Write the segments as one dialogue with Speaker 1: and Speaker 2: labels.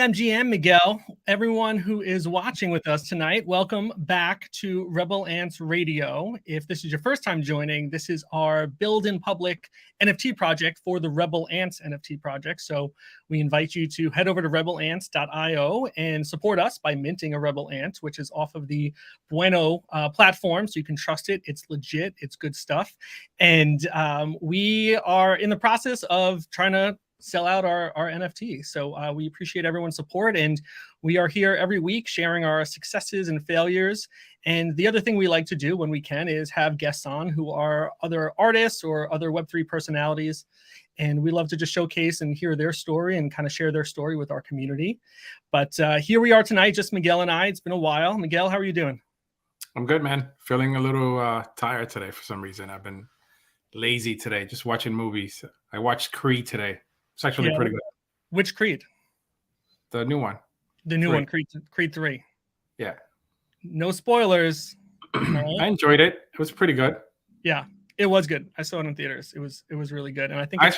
Speaker 1: GM, Miguel, everyone who is watching with us tonight, welcome back to Rebel Ants Radio. If this is your first time joining, this is our Build in Public NFT project for the Rebel Ants NFT project. So we invite you to head over to rebelants.io and support us by minting a Rebel Ant, which is off of the Bueno platform. So you can trust it. It's legit. It's good stuff. And we are in the process of trying to sell out our NFT. So we appreciate everyone's support, and we are here every week sharing our successes and failures. And the other thing we like to do when we can is have guests on who are other artists or other Web3 personalities. And we love to just showcase and hear their story and kind of share their story with our community. But here we are tonight, just Miguel and I. It's been a while. Miguel, how are you doing?
Speaker 2: I'm good, man. Feeling a little tired today for some reason. I've been lazy today, just watching movies. I watched Creed today. It's actually pretty good.
Speaker 1: Which Creed?
Speaker 2: The new one.
Speaker 1: The new one, Creed 3.
Speaker 2: Yeah.
Speaker 1: No spoilers.
Speaker 2: I enjoyed it. It was pretty good.
Speaker 1: Yeah, it was good. I saw it in theaters. It was really good. And I think
Speaker 2: I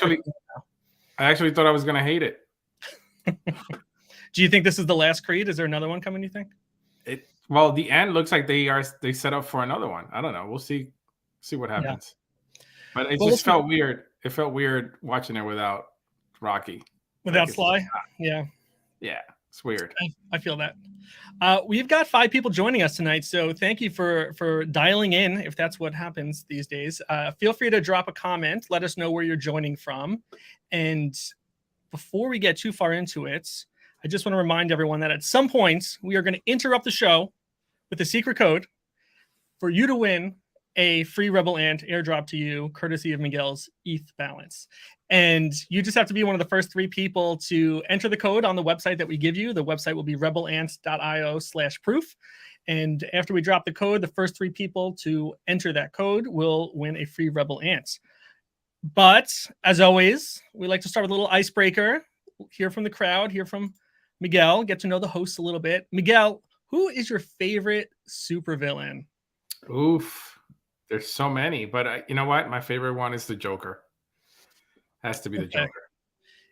Speaker 2: actually thought I was gonna hate it.
Speaker 1: Do you think this is the last Creed? Is there another one coming, you think?
Speaker 2: Well, the end looks like they set up for another one. I don't know. We'll see what happens. Yeah. But it just felt weird. It felt weird watching it without Rocky.
Speaker 1: Without Sly? Yeah.
Speaker 2: Yeah, it's weird.
Speaker 1: I feel that. We've got 5 people joining us tonight, so thank you for dialing in, if that's what happens these days. Feel free to drop a comment. Let us know where you're joining from. And before we get too far into it, I just want to remind everyone that at some point, we are going to interrupt the show with a secret code for you to win a free Rebel Ant airdrop to you, courtesy of Miguel's ETH balance. And you just have to be one of the first 3 people to enter the code on the website that we give you. The website will be rebelants.io/proof. And after we drop the code, the first 3 people to enter that code will win a free Rebel Ant. But as always, we like to start with a little icebreaker. Hear from the crowd, hear from Miguel, get to know the hosts a little bit. Miguel, who is your favorite supervillain?
Speaker 2: Oof. There's so many, but you know what? My favorite one is the Joker. Has to be the Joker.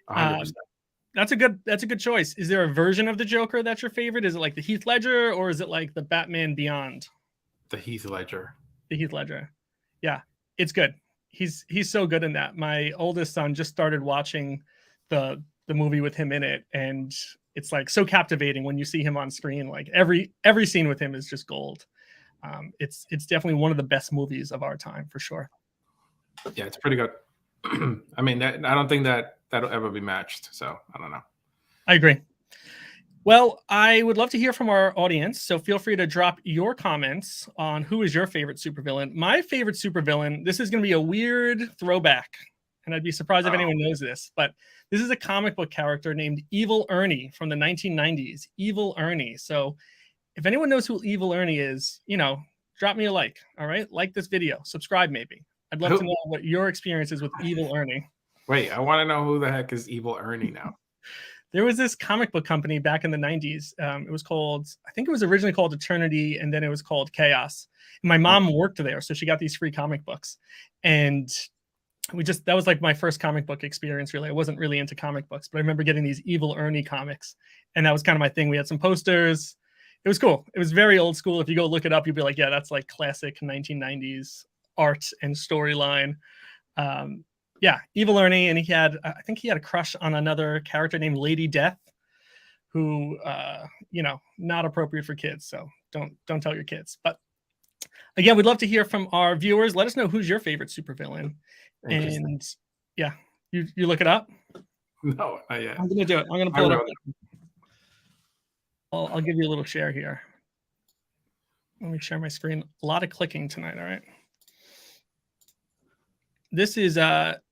Speaker 2: 100%.
Speaker 1: That's a good choice. Is there a version of the Joker that's your favorite? Is it like the Heath Ledger, or is it like the Batman Beyond?
Speaker 2: The Heath Ledger.
Speaker 1: The Heath Ledger. Yeah, it's good. He's so good in that. My oldest son just started watching the movie with him in it, and it's like so captivating when you see him on screen. Like every scene with him is just gold. It's definitely one of the best movies of our time, for sure.
Speaker 2: Yeah, it's pretty good. I mean, I don't think that'll ever be matched. So I don't know.
Speaker 1: I agree. Well, I would love to hear from our audience. So feel free to drop your comments on who is your favorite supervillain. My favorite supervillain, this is going to be a weird throwback, and I'd be surprised if anyone knows this, but this is a comic book character named Evil Ernie from the 1990s. Evil Ernie. So if anyone knows who Evil Ernie is, drop me a like. All right. Like this video, subscribe maybe. I'd love to know what your experience is with Evil Ernie.
Speaker 2: Wait, I want to know who the heck is Evil Ernie now.
Speaker 1: There was this comic book company back in the 90s. It was called, I think it was originally called Eternity, and then it was called Chaos. And my mom worked there, so she got these free comic books. And that was like my first comic book experience, really. I wasn't really into comic books, but I remember getting these Evil Ernie comics. And that was kind of my thing. We had some posters. It was cool. It was very old school. If you go look it up, you'll be like, yeah, that's like classic 1990s art and storyline. Yeah, Evil Ernie, and I think he had a crush on another character named Lady Death, who not appropriate for kids, so don't tell your kids. But again, we'd love to hear from our viewers. Let us know who's your favorite supervillain. And yeah, you look it up?
Speaker 2: No, not yet.
Speaker 1: I'm gonna do it. I'm gonna pull it up. I'll give you a little share here. Let me share my screen. A lot of clicking tonight, all right? This is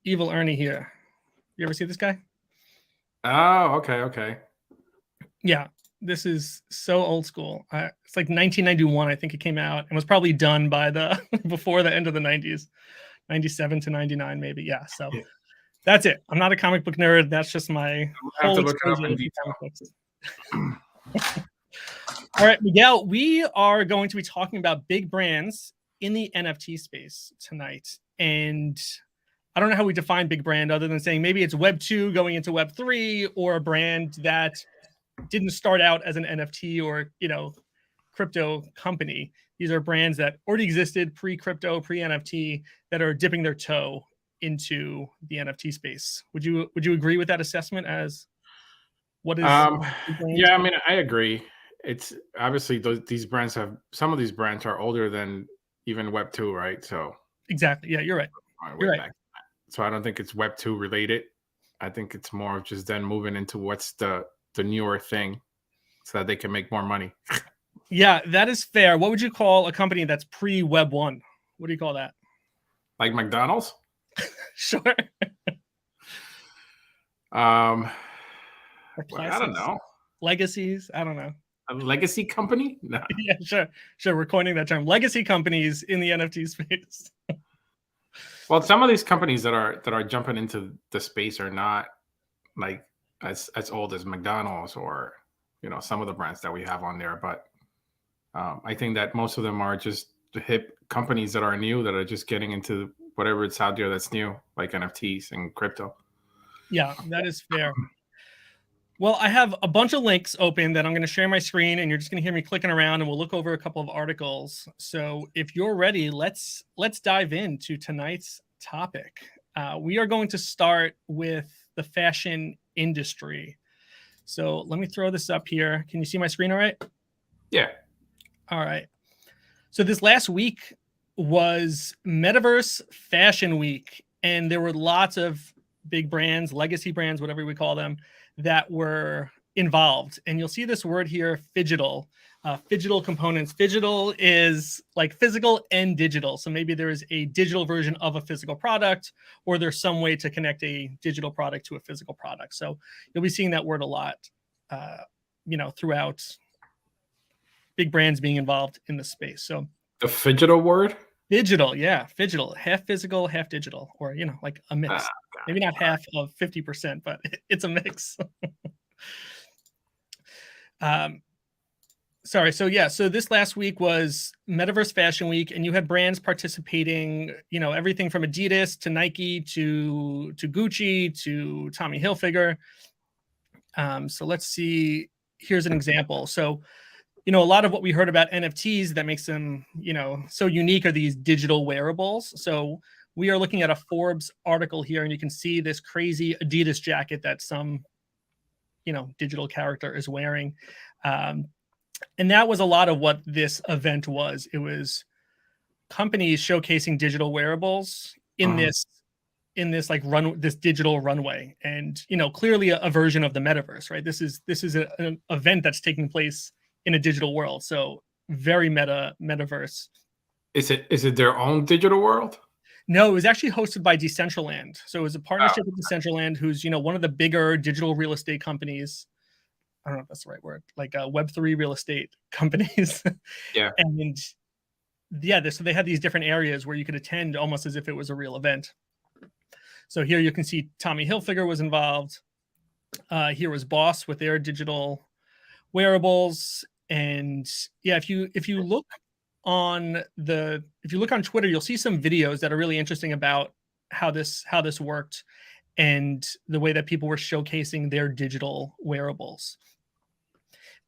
Speaker 1: Evil Ernie here. You ever see this guy?
Speaker 2: Oh, okay.
Speaker 1: Yeah, this is so old school. It's like 1991, I think it came out, and was probably done by before the end of the 90s, 97 to 99 maybe. Yeah, so that's it. I'm not a comic book nerd. That's just my whole exposure to comic books. All right, Miguel, we are going to be talking about big brands in the NFT space tonight. And I don't know how we define big brand other than saying maybe it's Web 2 going into Web 3, or a brand that didn't start out as an NFT or, crypto company. These are brands that already existed pre-crypto, pre-NFT that are dipping their toe into the NFT space. Would you agree with that assessment as what is
Speaker 2: Yeah, I mean, I agree. It's obviously these brands have, some of these brands are older than even Web 2, right? So
Speaker 1: exactly. Yeah, you're right.
Speaker 2: way back. So I don't think it's Web 2 related. I think it's more of just then moving into what's the newer thing so that they can make more money.
Speaker 1: Yeah, that is fair. What would you call a company that's pre-Web 1? What do you call that?
Speaker 2: Like McDonald's?
Speaker 1: Sure.
Speaker 2: I don't know.
Speaker 1: Legacies? I don't know.
Speaker 2: A legacy company? No.
Speaker 1: Yeah, sure. We're coining that term. Legacy companies in the NFT space.
Speaker 2: Well, some of these companies that are jumping into the space are not like as old as McDonald's or some of the brands that we have on there, but I think that most of them are just the hip companies that are new, that are just getting into whatever it's out there that's new, like NFTs and crypto.
Speaker 1: Yeah, that is fair. Well, I have a bunch of links open that I'm going to share my screen, and you're just going to hear me clicking around, and we'll look over a couple of articles. So if you're ready, let's dive into tonight's topic. We are going to start with the fashion industry. So let me throw this up here. Can you see my screen all right?
Speaker 2: Yeah.
Speaker 1: All right. So this last week was Metaverse Fashion Week, and there were lots of big brands, legacy brands, whatever we call them, that were involved. And you'll see this word here, phygital, phygital components. Phygital is like physical and digital. So maybe there is a digital version of a physical product, or there's some way to connect a digital product to a physical product. So you'll be seeing that word a lot, throughout big brands being involved in the space. So
Speaker 2: the phygital word?
Speaker 1: Digital, yeah, phygital, half physical, half digital, or like a mix. Maybe not half of 50%, but it's a mix. Sorry. So this last week was Metaverse Fashion Week, and you had brands participating. Everything from Adidas to Nike to Gucci to Tommy Hilfiger. So let's see. Here's an example. So, a lot of what we heard about NFTs that makes them, so unique are these digital wearables. So we are looking at a Forbes article here, and you can see this crazy Adidas jacket that some, digital character is wearing. And that was a lot of what this event was. It was companies showcasing digital wearables in this like this digital runway, and clearly a version of the metaverse, right? This is an event that's taking place in a digital world. So very metaverse.
Speaker 2: Is it their own digital world?
Speaker 1: No, it was actually hosted by Decentraland. So it was a partnership with Decentraland, who's, one of the bigger digital real estate companies. I don't know if that's the right word, like Web3 real estate companies.
Speaker 2: Yeah.
Speaker 1: And so they had these different areas where you could attend almost as if it was a real event. So here you can see Tommy Hilfiger was involved. Here was Boss with their digital wearables. And yeah, if you look on Twitter, you'll see some videos that are really interesting about how this worked and the way that people were showcasing their digital wearables.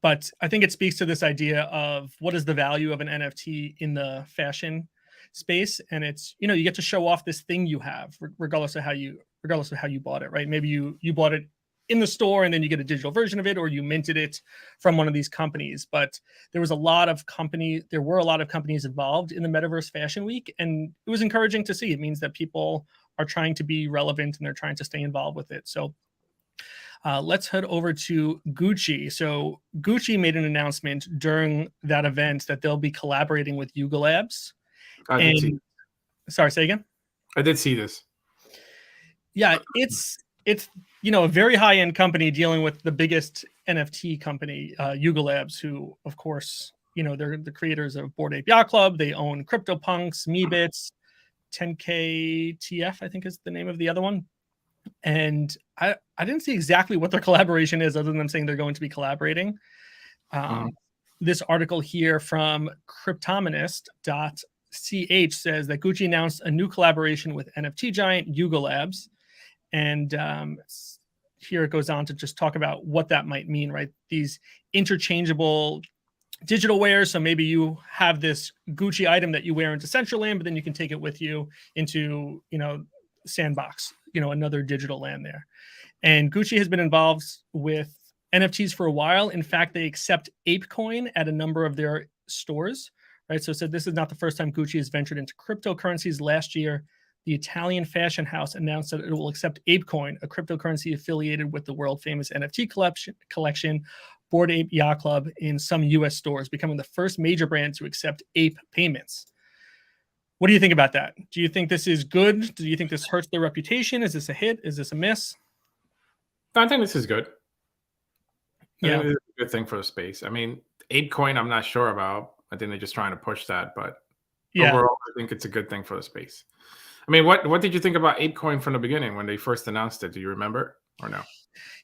Speaker 1: But I think it speaks to this idea of what is the value of an NFT in the fashion space. And it's, you get to show off this thing you have, regardless of how you bought it, right? Maybe you bought it in the store and then you get a digital version of it, or you minted it from one of these companies. But there were a lot of companies involved in the Metaverse Fashion Week, and it was encouraging to see. It means that people are trying to be relevant and they're trying to stay involved with it. So let's head over to Gucci. So Gucci made an announcement during that event that they'll be collaborating with Yuga Labs. Sorry, say again?
Speaker 2: I did see this.
Speaker 1: Yeah, it's a very high-end company dealing with the biggest NFT company, Yuga Labs, who, of course, they're the creators of Bored Ape Yacht Club. They own CryptoPunks, Meebits, 10K TF, I think is the name of the other one. And I didn't see exactly what their collaboration is, other than them saying they're going to be collaborating. This article here from cryptonomist.ch says that Gucci announced a new collaboration with NFT giant Yuga Labs. And here it goes on to just talk about what that might mean, right? These interchangeable digital wear. So maybe you have this Gucci item that you wear into Decentraland, but then you can take it with you into, Sandbox, another digital land there. And Gucci has been involved with NFTs for a while. In fact, they accept ApeCoin at a number of their stores, right? So this is not the first time Gucci has ventured into cryptocurrencies. Last year, the Italian fashion house announced that it will accept ApeCoin, a cryptocurrency affiliated with the world famous NFT collection, Bored Ape Yacht Club, in some US stores, becoming the first major brand to accept ape payments. What do you think about that? Do you think this is good? Do you think this hurts their reputation? Is this a hit? Is this a miss?
Speaker 2: I think this is good.
Speaker 1: Yeah.
Speaker 2: I think this is a good thing for the space. I mean, ApeCoin, I'm not sure about. I think they're just trying to push that, but overall, I think it's a good thing for the space. I mean, what did you think about ApeCoin from the beginning when they first announced it? Do you remember or no?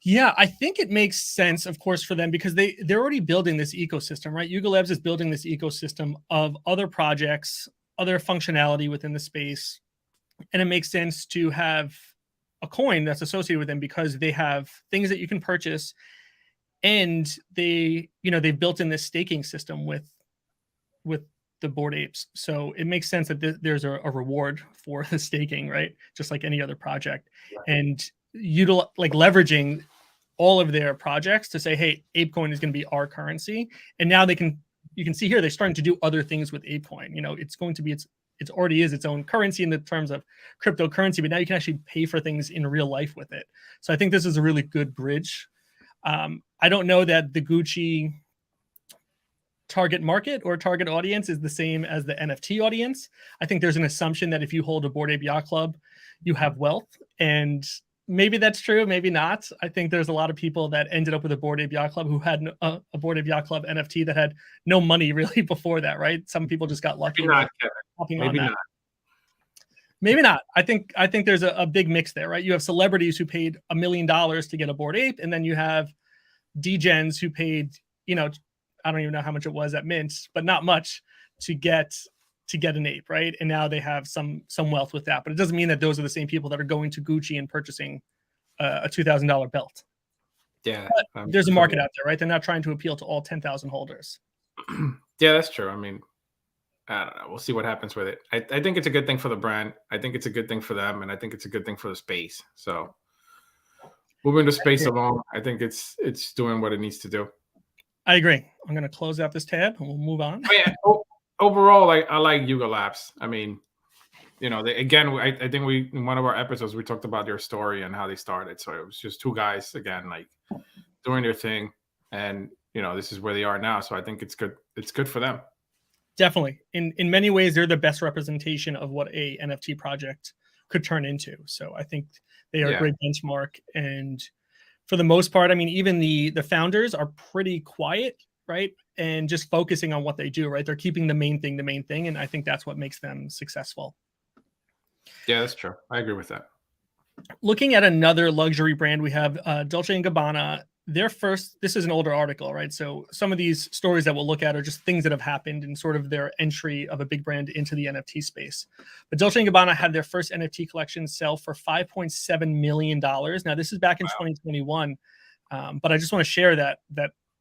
Speaker 1: Yeah, I think it makes sense, of course, for them because they're already building this ecosystem, right? Yuga Labs is building this ecosystem of other projects, other functionality within the space, and it makes sense to have a coin that's associated with them because they have things that you can purchase, and they've built in this staking system with the Bored Apes. So it makes sense that there's a reward for the staking, right? Just like any other project. Right. And leveraging all of their projects to say, hey, ApeCoin is going to be our currency. And now you can see here, they're starting to do other things with ApeCoin. It's going to be, it already is its own currency in the terms of cryptocurrency, but now you can actually pay for things in real life with it. So I think this is a really good bridge. I don't know that the Gucci target market or target audience is the same as the NFT audience. I think there's an assumption that if you hold a Bored Ape Yacht Club, you have wealth, and maybe that's true, maybe not. I think there's a lot of people that ended up with a Bored Ape Yacht Club who had a Bored Ape Yacht Club NFT that had no money really before that, right? Some people just got lucky.
Speaker 2: Maybe not.
Speaker 1: Maybe not. I think there's a big mix there, right? You have celebrities who paid $1 million to get a Bored Ape, and then you have degens who paid, I don't even know how much it was at Mint, but not much to get an ape, right? And now they have some wealth with that, but it doesn't mean that those are the same people that are going to Gucci and purchasing a $2,000 belt.
Speaker 2: Yeah,
Speaker 1: there's a market out there, right? They're not trying to appeal to all 10,000 holders.
Speaker 2: Yeah, that's true. I mean, I don't know. We'll see what happens with it. I think it's a good thing for the brand. I think it's a good thing for them, and I think it's a good thing for the space. So moving the space along, I think it's doing what it needs to do.
Speaker 1: I agree. I'm going to close out this tab and we'll move on.
Speaker 2: Oh, yeah. Overall, I like Yuga Labs. I mean, I think in one of our episodes, we talked about their story and how they started. So it was just two guys, again, like doing their thing. And, this is where they are now. So I think it's good. It's good for them.
Speaker 1: Definitely. In many ways, they're the best representation of what a NFT project could turn into. So I think they are a great benchmark. And for the most part, I mean, even the founders are pretty quiet, right? And just focusing on what they do, right? They're keeping the main thing. And I think that's what makes them successful.
Speaker 2: Yeah, that's true. I agree with that.
Speaker 1: Looking at another luxury brand, we have Dolce & Gabbana. This is an older article, right? So some of these stories that we'll look at are just things that have happened in sort of their entry of a big brand into the NFT space. But Dolce & Gabbana had their first NFT collection sell for $5.7 million. Now, this is back in 2021. But I just want to share that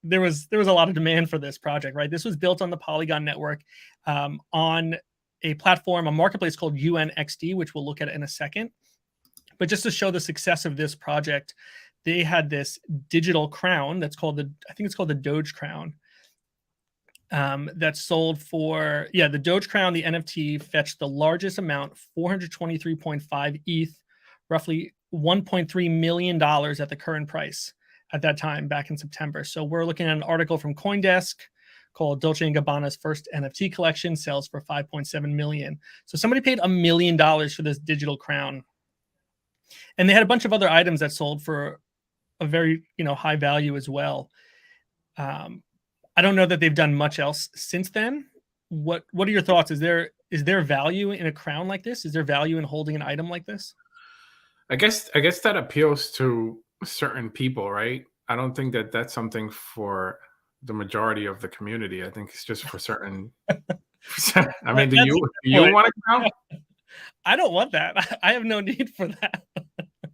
Speaker 1: there was a lot of demand for this project, right? This was built on the Polygon network on a platform, a marketplace called UNXD, which we'll look at in a second. But just to show the success of this project, they had this digital crown that's called the Doge crown. That sold for, the Doge crown, the NFT fetched the largest amount, 423.5 ETH, roughly $1.3 million at the current price at that time back in September. So we're looking at an article from CoinDesk called Dolce & Gabbana's first NFT collection sells for 5.7 million. So somebody paid $1 million for this digital crown. And they had a bunch of other items that sold for a very, high value as well. I don't know that they've done much else since then. What are your thoughts? Is there value in a crown like this? Is there value in holding an item like this?
Speaker 2: I guess that appeals to certain people, right? I don't think that that's something for the majority of the community. I think it's just for certain. I mean, do you want a crown?
Speaker 1: I don't want that. I have no need for that.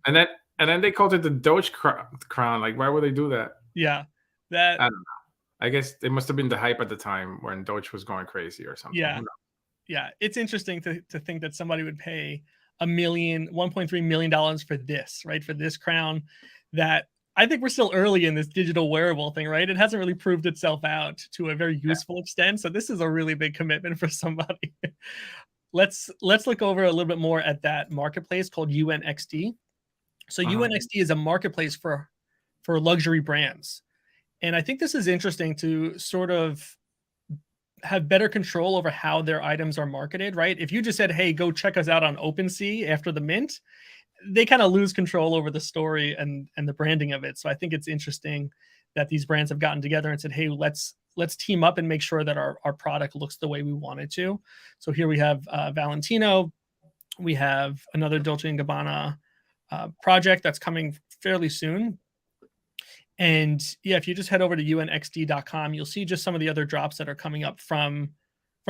Speaker 2: And And then they called it the Doge crown. Like, why would they do that?
Speaker 1: Yeah,
Speaker 2: I
Speaker 1: that
Speaker 2: don't know. I guess it must have been the hype at the time when Doge was going crazy or something.
Speaker 1: yeah, yeah. It's interesting to think that somebody would pay $1.3 million for this, right? For this crown that I think we're still early in this digital wearable thing, right? It hasn't really proved itself out to a very useful extent. So this is a really big commitment for somebody. Let's look over a little bit more at that marketplace called UNXT. So UNXT is a marketplace for luxury brands. And I think this is interesting to sort of have better control over how their items are marketed, right? If you just said, hey, go check us out on OpenSea after the mint, they kind of lose control over the story and the branding of it. So I think it's interesting that these brands have gotten together and said, hey, let's team up and make sure that our product looks the way we want it to. So here we have Valentino. We have another Dolce & Gabbana project that's coming fairly soon. And yeah, if you just head over to unxt.com, you'll see just some of the other drops that are coming up from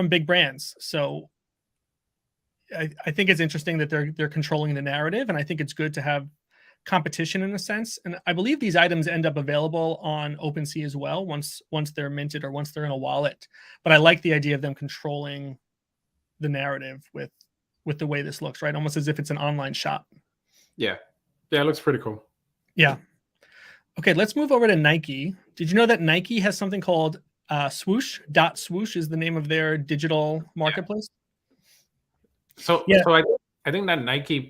Speaker 1: big brands. So I think it's interesting that they're controlling the narrative, and I think it's good to have competition in a sense. And I believe these items end up available on OpenSea as well once they're minted or once they're in a wallet. But I like the idea of them controlling the narrative with the way this looks, right? Almost as if it's an online shop.
Speaker 2: Yeah, it looks pretty cool.
Speaker 1: Yeah. Okay, let's move over to Nike. Did you know that Nike has something called Swoosh? Swoosh is the name of their digital marketplace.
Speaker 2: So I think that Nike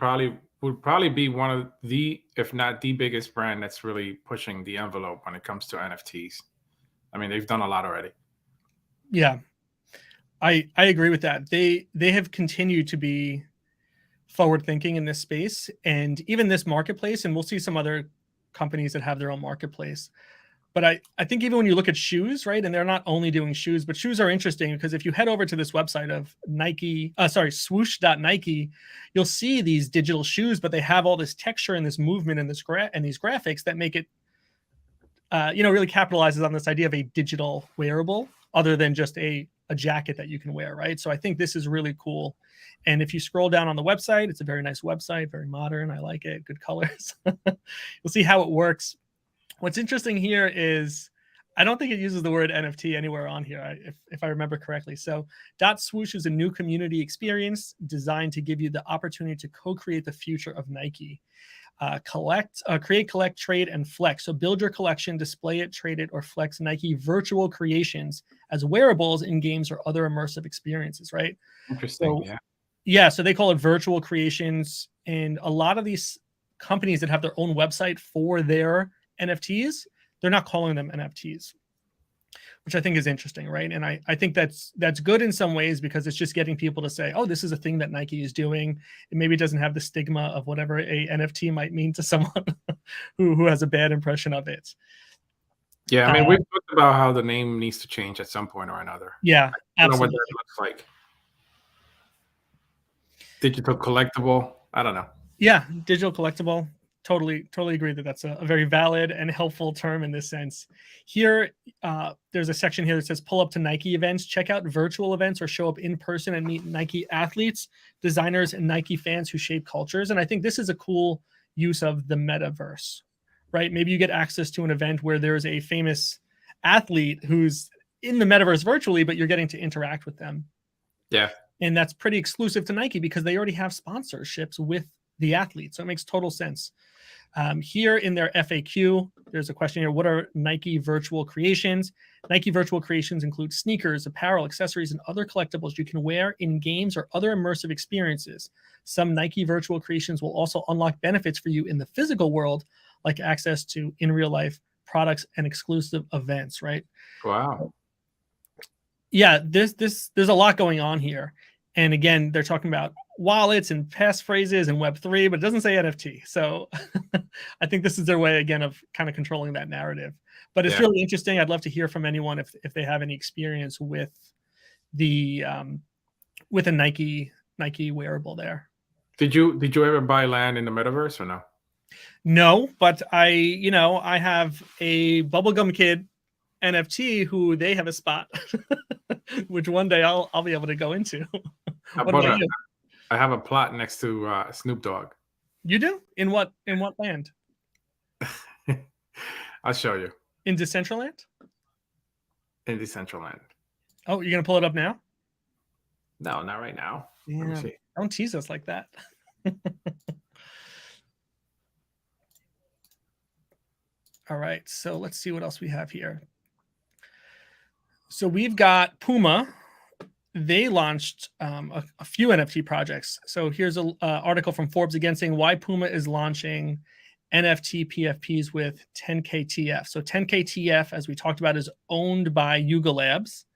Speaker 2: would probably be one of the, if not the biggest brand that's really pushing the envelope when it comes to NFTs. I mean, they've done a lot already.
Speaker 1: Yeah, I agree with that. They have continued to be forward thinking in this space, and even this marketplace, and we'll see some other companies that have their own marketplace. But I think even when you look at shoes, right, and they're not only doing shoes, but shoes are interesting because if you head over to this website of swoosh.nike, you'll see these digital shoes, but they have all this texture and this movement and these graphics that make it, really capitalizes on this idea of a digital wearable other than just a jacket that you can wear, right? So I think this is really cool. And if you scroll down on the website, it's a very nice website, very modern. I like it. Good colors. You'll see how it works. What's interesting here is I don't think it uses the word NFT anywhere on here, if I remember correctly. So .swoosh is a new community experience designed to give you the opportunity to co-create the future of Nike. Create, collect, trade, and flex. So build your collection, display it, trade it, or flex Nike virtual creations as wearables in games or other immersive experiences, right?
Speaker 2: Interesting,
Speaker 1: so, yeah, so they call it virtual creations. And a lot of these companies that have their own website for their NFTs, they're not calling them NFTs, which I think is interesting, right? And I think that's good in some ways because it's just getting people to say, oh, this is a thing that Nike is doing. And maybe it doesn't have the stigma of whatever a NFT might mean to someone who has a bad impression of it.
Speaker 2: Yeah, I mean, we've talked about how the name needs to change at some point or another.
Speaker 1: Yeah, absolutely.
Speaker 2: I don't know what that looks like. Digital collectible, I don't know.
Speaker 1: Yeah, digital collectible. Totally agree that that's a very valid and helpful term in this sense. Here, there's a section here that says pull up to Nike events, check out virtual events, or show up in person and meet Nike athletes, designers, and Nike fans who shape cultures. And I think this is a cool use of the metaverse, right? Maybe you get access to an event where there's a famous athlete who's in the metaverse virtually, but you're getting to interact with them.
Speaker 2: Yeah.
Speaker 1: And that's pretty exclusive to Nike because they already have sponsorships with the athlete. So it makes total sense. Here in their FAQ, there's a question here. What are Nike virtual creations? Nike virtual creations include sneakers, apparel, accessories, and other collectibles you can wear in games or other immersive experiences. Some Nike virtual creations will also unlock benefits for you in the physical world, like access to in real life products and exclusive events, right?
Speaker 2: Wow.
Speaker 1: Yeah, there's a lot going on here. And again, they're talking about wallets and passphrases and Web3, but it doesn't say NFT. So I think this is their way, again, of kind of controlling that narrative. But it's really interesting. I'd love to hear from anyone if they have any experience with the with a Nike wearable there.
Speaker 2: Did you ever buy land in the metaverse or no?
Speaker 1: No, but I have a Bubblegum Kid NFT who they have a spot, which one day I'll be able to go into.
Speaker 2: I have a plot next to Snoop Dogg.
Speaker 1: You do? In what land?
Speaker 2: I'll show you.
Speaker 1: In Decentraland?
Speaker 2: In Decentraland.
Speaker 1: Oh, you're gonna pull it up now?
Speaker 2: No, not right now. Let me
Speaker 1: Damn.
Speaker 2: see.
Speaker 1: Don't tease us like that. All right, so let's see what else we have here. So we've got Puma. They launched a few NFT projects. So here's an article from Forbes again saying why Puma is launching NFT PFPs with 10K TF. So 10K TF, as we talked about, is owned by Yuga Labs.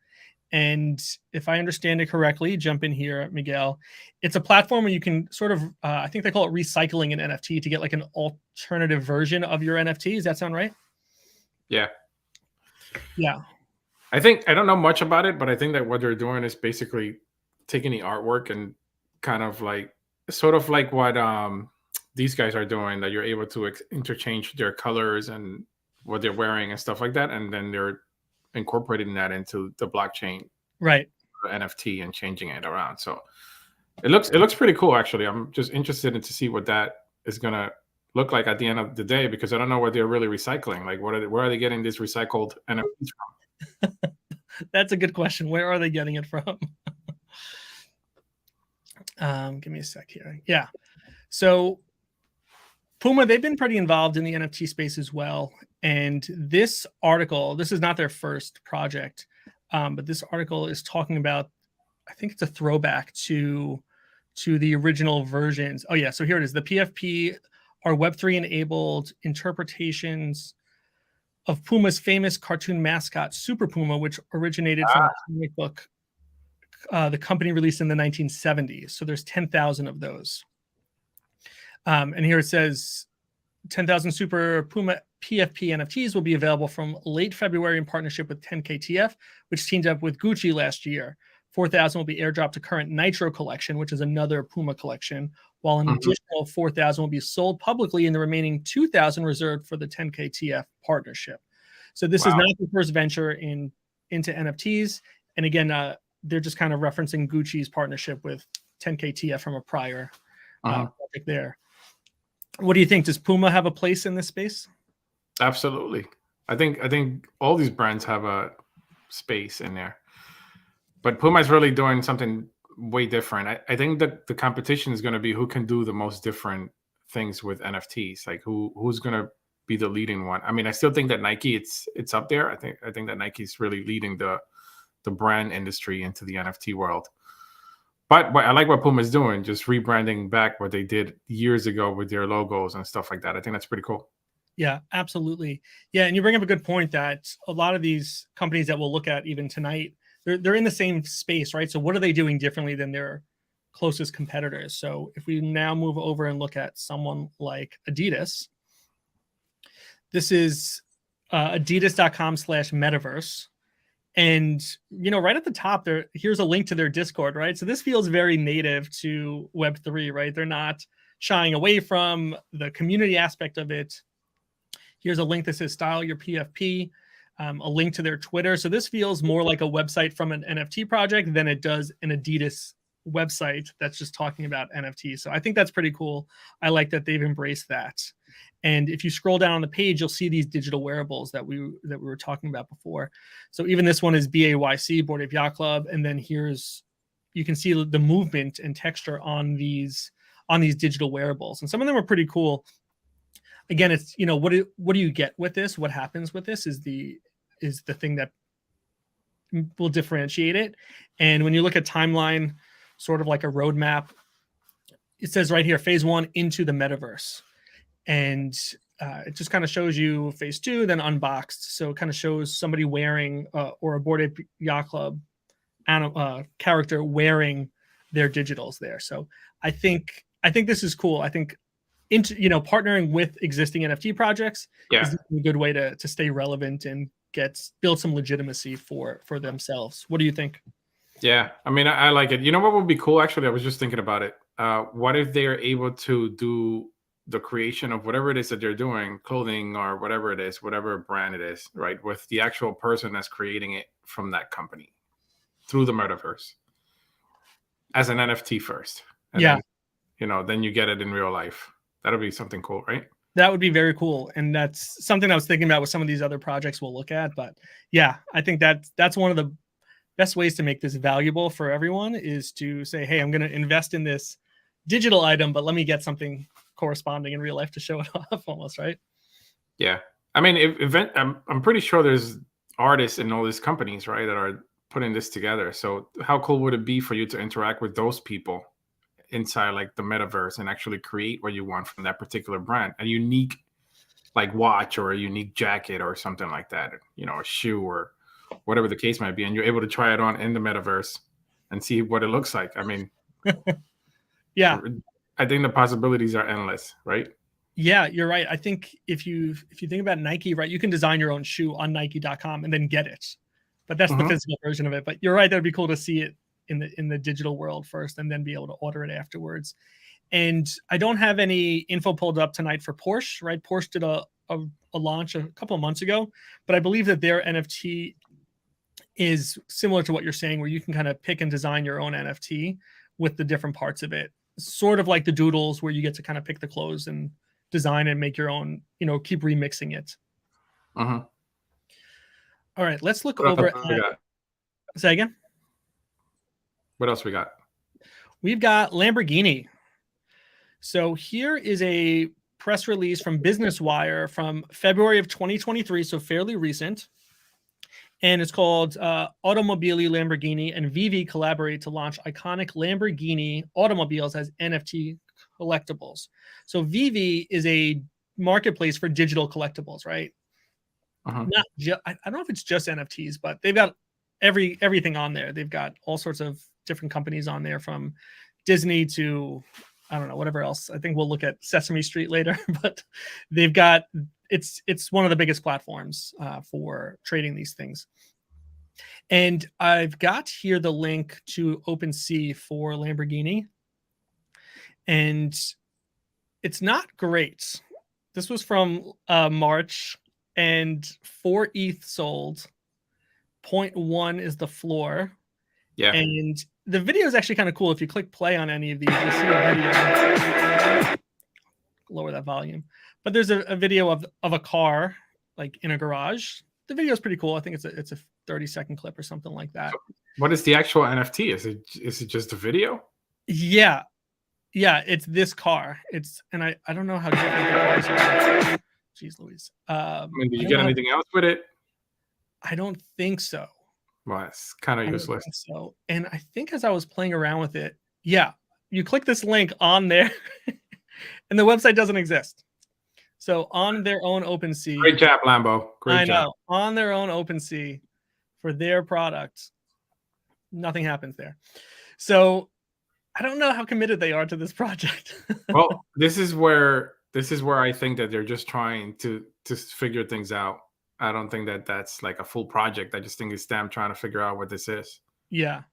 Speaker 1: And if I understand it correctly, jump in here, Miguel. It's a platform where you can sort of, I think they call it recycling an NFT to get like an alternative version of your NFT. Does that sound right?
Speaker 2: Yeah.
Speaker 1: Yeah.
Speaker 2: I don't know much about it, but I think that what they're doing is basically taking the artwork and kind of like, sort of like what these guys are doing, that you're able to interchange their colors and what they're wearing and stuff like that. And then they're incorporating that into the blockchain,
Speaker 1: right?
Speaker 2: The NFT, and changing it around. So it looks pretty cool, actually. I'm just interested in to see what that is gonna look like at the end of the day, because I don't know what they're really recycling. Like, where are they getting these recycled NFTs from?
Speaker 1: That's a good question. Where are they getting it from? Give me a sec here. Yeah. So Puma, they've been pretty involved in the NFT space as well. And this article, this is not their first project, but this article is talking about, I think it's a throwback to the original versions. Oh yeah, so here it is. The PFP are Web3 enabled interpretations of Puma's famous cartoon mascot, Super Puma, which originated from a comic book the company released in the 1970s. So there's 10,000 of those. And here it says 10,000 Super Puma PFP NFTs will be available from late February in partnership with 10KTF, which teamed up with Gucci last year. 4,000 will be airdropped to current Nitro collection, which is another Puma collection, while an additional 4,000 will be sold publicly, and the remaining 2,000 reserved for the 10KTF partnership. So this is not the first venture into NFTs. And again, they're just kind of referencing Gucci's partnership with 10KTF from a prior project there. What do you think? Does Puma have a place in this space?
Speaker 2: Absolutely. I think all these brands have a space in there. But Puma is really doing something way different. I think that the competition is going to be who can do the most different things with NFTs. Like who's going to be the leading one. I mean, I still think that Nike, it's up there. I think that Nike's really leading the brand industry into the NFT world. But I like what Puma is doing, just rebranding back what they did years ago with their logos and stuff like that. I think that's pretty cool.
Speaker 1: Yeah, absolutely. Yeah, and you bring up a good point that a lot of these companies that we'll look at even tonight, they're in the same space, right? So what are they doing differently than their closest competitors? So if we now move over and look at someone like Adidas, this is adidas.com/metaverse. And, right at the top there, here's a link to their Discord, right? So this feels very native to Web3, right? They're not shying away from the community aspect of it. Here's a link that says style your PFP, a link to their Twitter. So this feels more like a website from an NFT project than it does an Adidas website that's just talking about NFTs. So I think that's pretty cool. I like that they've embraced that. And if you scroll down on the page, you'll see these digital wearables that we were talking about before. So even this one is BAYC, Bored Ape Yacht Club, and then you can see the movement and texture on these digital wearables, and some of them are pretty cool. Again, it's what do you get with this? What happens with this is the thing that will differentiate it. And when you look at timeline, sort of like a roadmap, it says right here, phase 1 into the metaverse. And it just kind of shows you phase 2, then unboxed. So it kind of shows somebody wearing or a Bored Ape Yacht Club character wearing their digitals there. So I think this is cool. I think partnering with existing NFT projects is a good way to stay relevant and build some legitimacy for themselves. What do you think?
Speaker 2: Yeah, I mean, I like it. You know what would be cool? Actually, I was just thinking about it. What if they are able to do the creation of whatever it is that they're doing, clothing or whatever it is, whatever brand it is, right, with the actual person that's creating it from that company through the metaverse as an NFT first. And then, then you get it in real life. That'll be something cool, right?
Speaker 1: That would be very cool. And that's something I was thinking about with some of these other projects we'll look at. But yeah, I think that's one of the best ways to make this valuable for everyone is to say, hey, I'm going to invest in this digital item, but let me get something corresponding in real life to show it off almost, right?
Speaker 2: Yeah. I mean, I'm pretty sure there's artists in all these companies, right, that are putting this together. So how cool would it be for you to interact with those people inside like the metaverse and actually create what you want from that particular brand, a unique like watch or a unique jacket or something like that, you know, a shoe or whatever the case might be, and you're able to try it on in the metaverse and see what it looks like. I mean,
Speaker 1: yeah,
Speaker 2: I think the possibilities are endless, right?
Speaker 1: Yeah, you're right. I think if you think about Nike, right, you can design your own shoe on Nike.com and then get it, but that's the physical version of it. But you're right, that'd be cool to see it in the digital world first, and then be able to order it afterwards. And I don't have any info pulled up tonight for Porsche, right? Porsche did a launch a couple of months ago, but I believe that their NFT is similar to what you're saying, where you can kind of pick and design your own NFT with the different parts of it, sort of like the doodles, where you get to kind of pick the clothes and design and make your own, you know, keep remixing it. All right, let's look over at, say again.
Speaker 2: What else we got?
Speaker 1: We've got Lamborghini. So here is a press release from Business Wire from February of 2023, so fairly recent. And it's called Automobili Lamborghini and Vivi collaborate to launch iconic Lamborghini automobiles as NFT collectibles. So Vivi is a marketplace for digital collectibles, right? Not I don't know if it's just NFTs, but they've got everything on there. They've got all sorts of different companies on there, from Disney to I don't know, whatever else. I think we'll look at Sesame Street later, but they've got it's one of the biggest platforms for trading these things. And I've got here the link to OpenSea for Lamborghini, and it's not great. This was from March, and 4 ETH sold. 0.1 is the floor.
Speaker 2: Yeah.
Speaker 1: And the video is actually kind of cool. If you click play on any of these, you'll see a video. Lower that volume. But there's a video of a car like in a garage. The video is pretty cool. I think it's a 30-second clip or something like that.
Speaker 2: So what is the actual NFT? Is it just a video?
Speaker 1: Yeah. Yeah, it's this car. And I don't know how different the cars are. Jeez Louise.
Speaker 2: I mean, did you get anything else with it?
Speaker 1: I don't think so.
Speaker 2: Well, it's kind of useless.
Speaker 1: So, and I think as I was playing around with it, yeah, you click this link on there, and the website doesn't exist. So on their own OpenSea,
Speaker 2: great job, Lambo. Great job.
Speaker 1: On their own OpenSea for their product, nothing happens there. So I don't know how committed they are to this project.
Speaker 2: Well, this is where I think that they're just trying to figure things out. I don't think that that's like a full project. I just think it's them trying to figure out what this is.
Speaker 1: Yeah,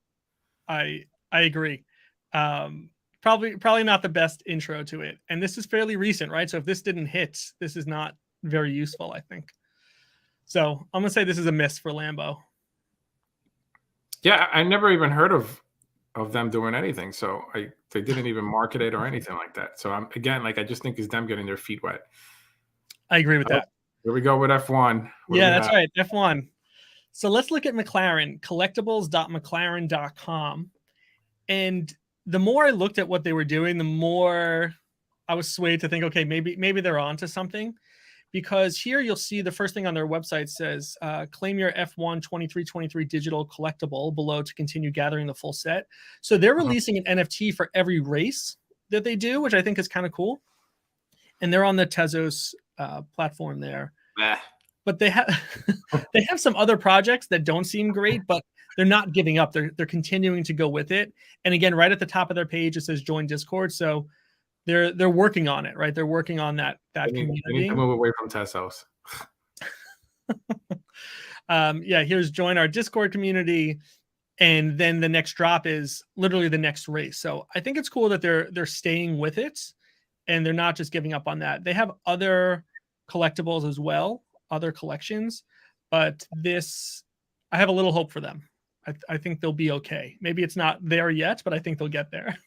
Speaker 1: I agree. Probably not the best intro to it. And this is fairly recent, right? So if this didn't hit, this is not very useful, I think. So I'm gonna say this is a miss for Lambo.
Speaker 2: Yeah, I never even heard of them doing anything. So they didn't even market it or anything like that. So I just think it's them getting their feet wet.
Speaker 1: I agree with that.
Speaker 2: Here we go with F1.
Speaker 1: Yeah, that's right. F1. So let's look at McLaren, collectibles.mclaren.com. And the more I looked at what they were doing, the more I was swayed to think, okay, maybe they're onto something. Because here you'll see the first thing on their website says, claim your F1 2323 digital collectible below to continue gathering the full set. So they're releasing an NFT for every race that they do, which I think is kind of cool. And they're on the Tezos platform there. But they have some other projects that don't seem great, but they're not giving up. They're continuing to go with it. And again, right at the top of their page, it says join Discord. So they're working on it, right? They're working on that community.
Speaker 2: They need to move away from Tezos.
Speaker 1: Yeah, here's join our Discord community. And then the next drop is literally the next race. So I think it's cool that they're staying with it and they're not just giving up on that. They have other collectibles as well, other collections, but this, I have a little hope for them. I think they'll be okay. Maybe it's not there yet, but I think they'll get there.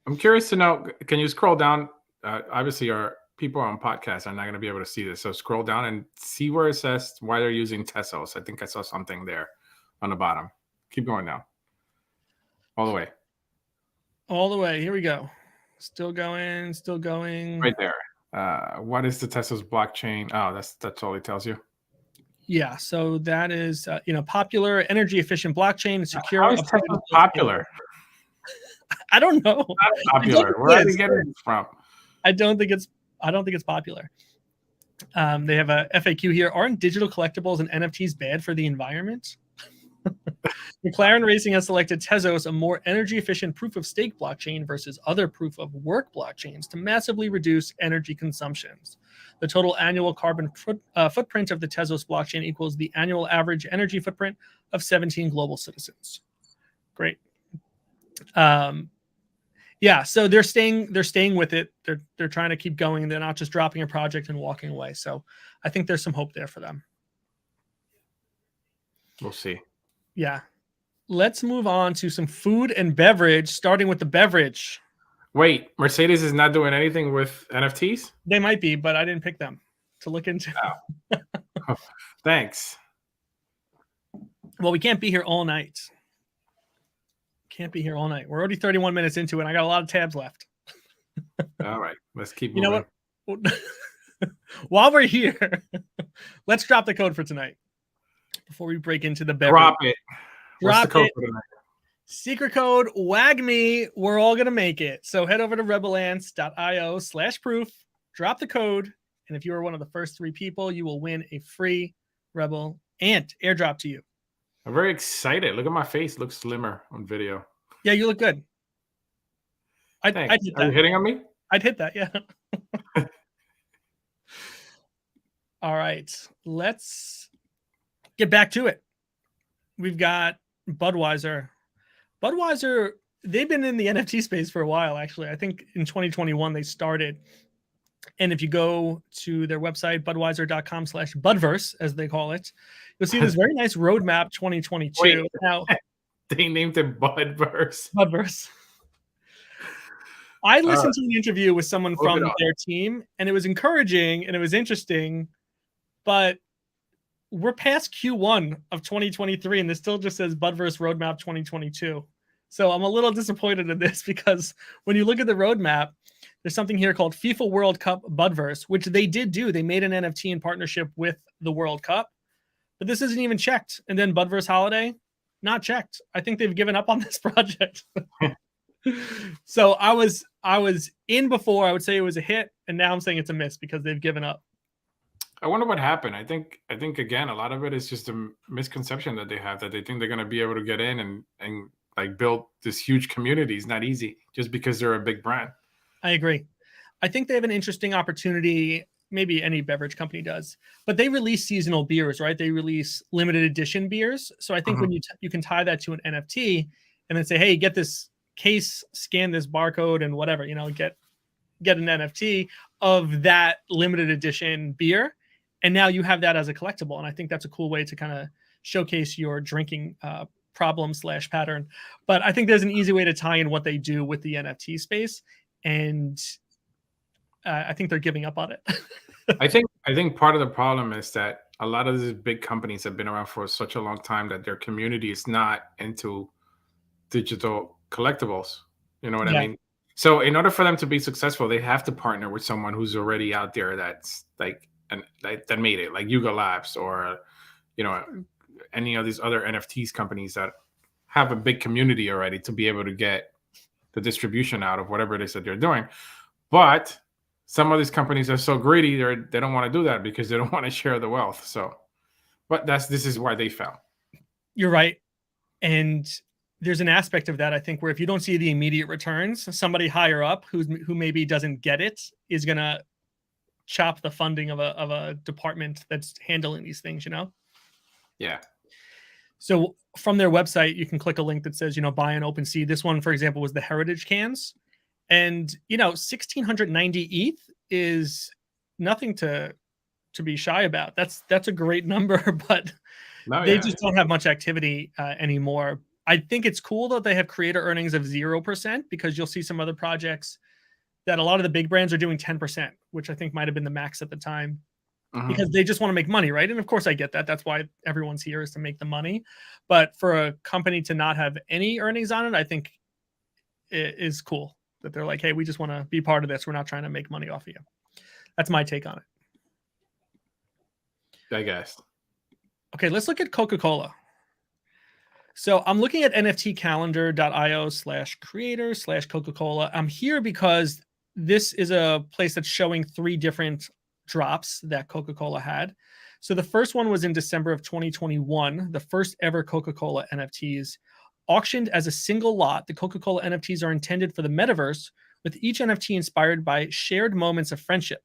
Speaker 2: I'm curious to know, can you scroll down obviously our people on podcasts are not going to be able to see this. So scroll down and see where it says why they're using Tesos. I think I saw something there on the bottom. Keep going down. All the way.
Speaker 1: All the way. Here we go. Still going. Still going.
Speaker 2: Right there. What is the Tesos blockchain? Oh, that's all it tells you.
Speaker 1: Yeah. So that is popular, energy efficient blockchain, secure.
Speaker 2: How is Tesos popular?
Speaker 1: I don't know.
Speaker 2: Not popular. Where are they getting it from?
Speaker 1: I don't think it's popular. They have a FAQ here. Aren't digital collectibles and NFTs bad for the environment? McLaren Racing has selected Tezos, a more energy-efficient proof-of-stake blockchain versus other proof-of-work blockchains to massively reduce energy consumptions. The total annual carbon footprint of the Tezos blockchain equals the annual average energy footprint of 17 global citizens. Great. Yeah, so they're staying with it. They're trying to keep going. They're not just dropping a project and walking away. So I think there's some hope there for them.
Speaker 2: We'll see.
Speaker 1: Yeah. Let's move on to some food and beverage, starting with the beverage.
Speaker 2: Wait, Mercedes is not doing anything with NFTs?
Speaker 1: They might be, but I didn't pick them to look into.
Speaker 2: Oh. Thanks.
Speaker 1: Well, we can't be here all night. We're already 31 minutes into it, and I got a lot of tabs left.
Speaker 2: All right, let's keep moving.
Speaker 1: You know what? While we're here, let's drop the code for tonight before we break into the beverage.
Speaker 2: Drop it. What's the code for tonight?
Speaker 1: Secret code WAGME. We're all going to make it. So head over to rebelants.io/proof, drop the code, and if you are one of the first 3 people, you will win a free Rebel Ant airdrop to you.
Speaker 2: I'm very excited. Look at my face. It looks slimmer on video.
Speaker 1: Yeah, you look good. I'd hit that.
Speaker 2: Are you hitting on me?
Speaker 1: I'd hit that, yeah. All right. Let's get back to it. We've got Budweiser. Budweiser, they've been in the NFT space for a while, actually. I think in 2021 they started. And if you go to their website, budweiser.com/Budverse, as they call it, you'll see this very nice roadmap 2022.
Speaker 2: Wait,
Speaker 1: now,
Speaker 2: they named it Budverse.
Speaker 1: Budverse. I listened to an interview with someone from their team, and it was encouraging and it was interesting, but we're past Q1 of 2023, and this still just says Budverse Roadmap 2022. So I'm a little disappointed in this because when you look at the roadmap, there's something here called FIFA World Cup Budverse, which they did do. They made an NFT in partnership with the World Cup, but this isn't even checked. And then Budverse Holiday, not checked. I think they've given up on this project. So I was in before. I would say it was a hit, and now I'm saying it's a miss because they've given up.
Speaker 2: I wonder what happened. I think again, a lot of it is just a misconception that they have, that they think they're going to be able to get in and like build this huge community. It's not easy just because they're a big brand.
Speaker 1: I agree. I think they have an interesting opportunity. Maybe any beverage company does, but they release seasonal beers, right? They release limited edition beers. So I think when you can tie that to an NFT and then say, hey, get this case, scan this barcode and whatever, get an NFT of that limited edition beer. And now you have that as a collectible. And I think that's a cool way to kind of showcase your drinking problem/pattern. But I think there's an easy way to tie in what they do with the NFT space. And I think they're giving up on it.
Speaker 2: I think part of the problem is that a lot of these big companies have been around for such a long time that their community is not into digital collectibles. You know what I mean? So in order for them to be successful, they have to partner with someone who's already out there that's like that made it, like Yuga Labs or any of these other NFTs companies that have a big community already to be able to get the distribution out of whatever it is that they're doing. But some of these companies are so greedy, they don't want to do that because they don't want to share the wealth. So, but this is why they fell.
Speaker 1: You're right. And there's an aspect of that, I think, where if you don't see the immediate returns, somebody higher up who maybe doesn't get it is going to chop the funding of a department that's handling these things,
Speaker 2: Yeah.
Speaker 1: So from their website, you can click a link that says, buy an OpenSea. This one, for example, was the Heritage cans. And, 1,690 ETH is nothing to be shy about. That's a great number, but they just don't have much activity anymore. I think it's cool that they have creator earnings of 0% because you'll see some other projects that a lot of the big brands are doing 10%, which I think might have been the max at the time,
Speaker 2: Mhm.
Speaker 1: because they just want to make money, right? And of course I get that. That's why everyone's here, is to make the money. But for a company to not have any earnings on it, I think it is cool that they're like, hey, we just want to be part of this. We're not trying to make money off of you. That's my take on it.
Speaker 2: I guess.
Speaker 1: Okay, let's look at Coca-Cola. So I'm looking at nftcalendar.io/creator/Coca-Cola. I'm here because this is a place that's showing 3 different drops that Coca-Cola had. So the first one was in December of 2021, the first ever Coca-Cola NFTs auctioned as a single lot. The Coca-Cola NFTs are intended for the metaverse, with each NFT inspired by shared moments of friendship.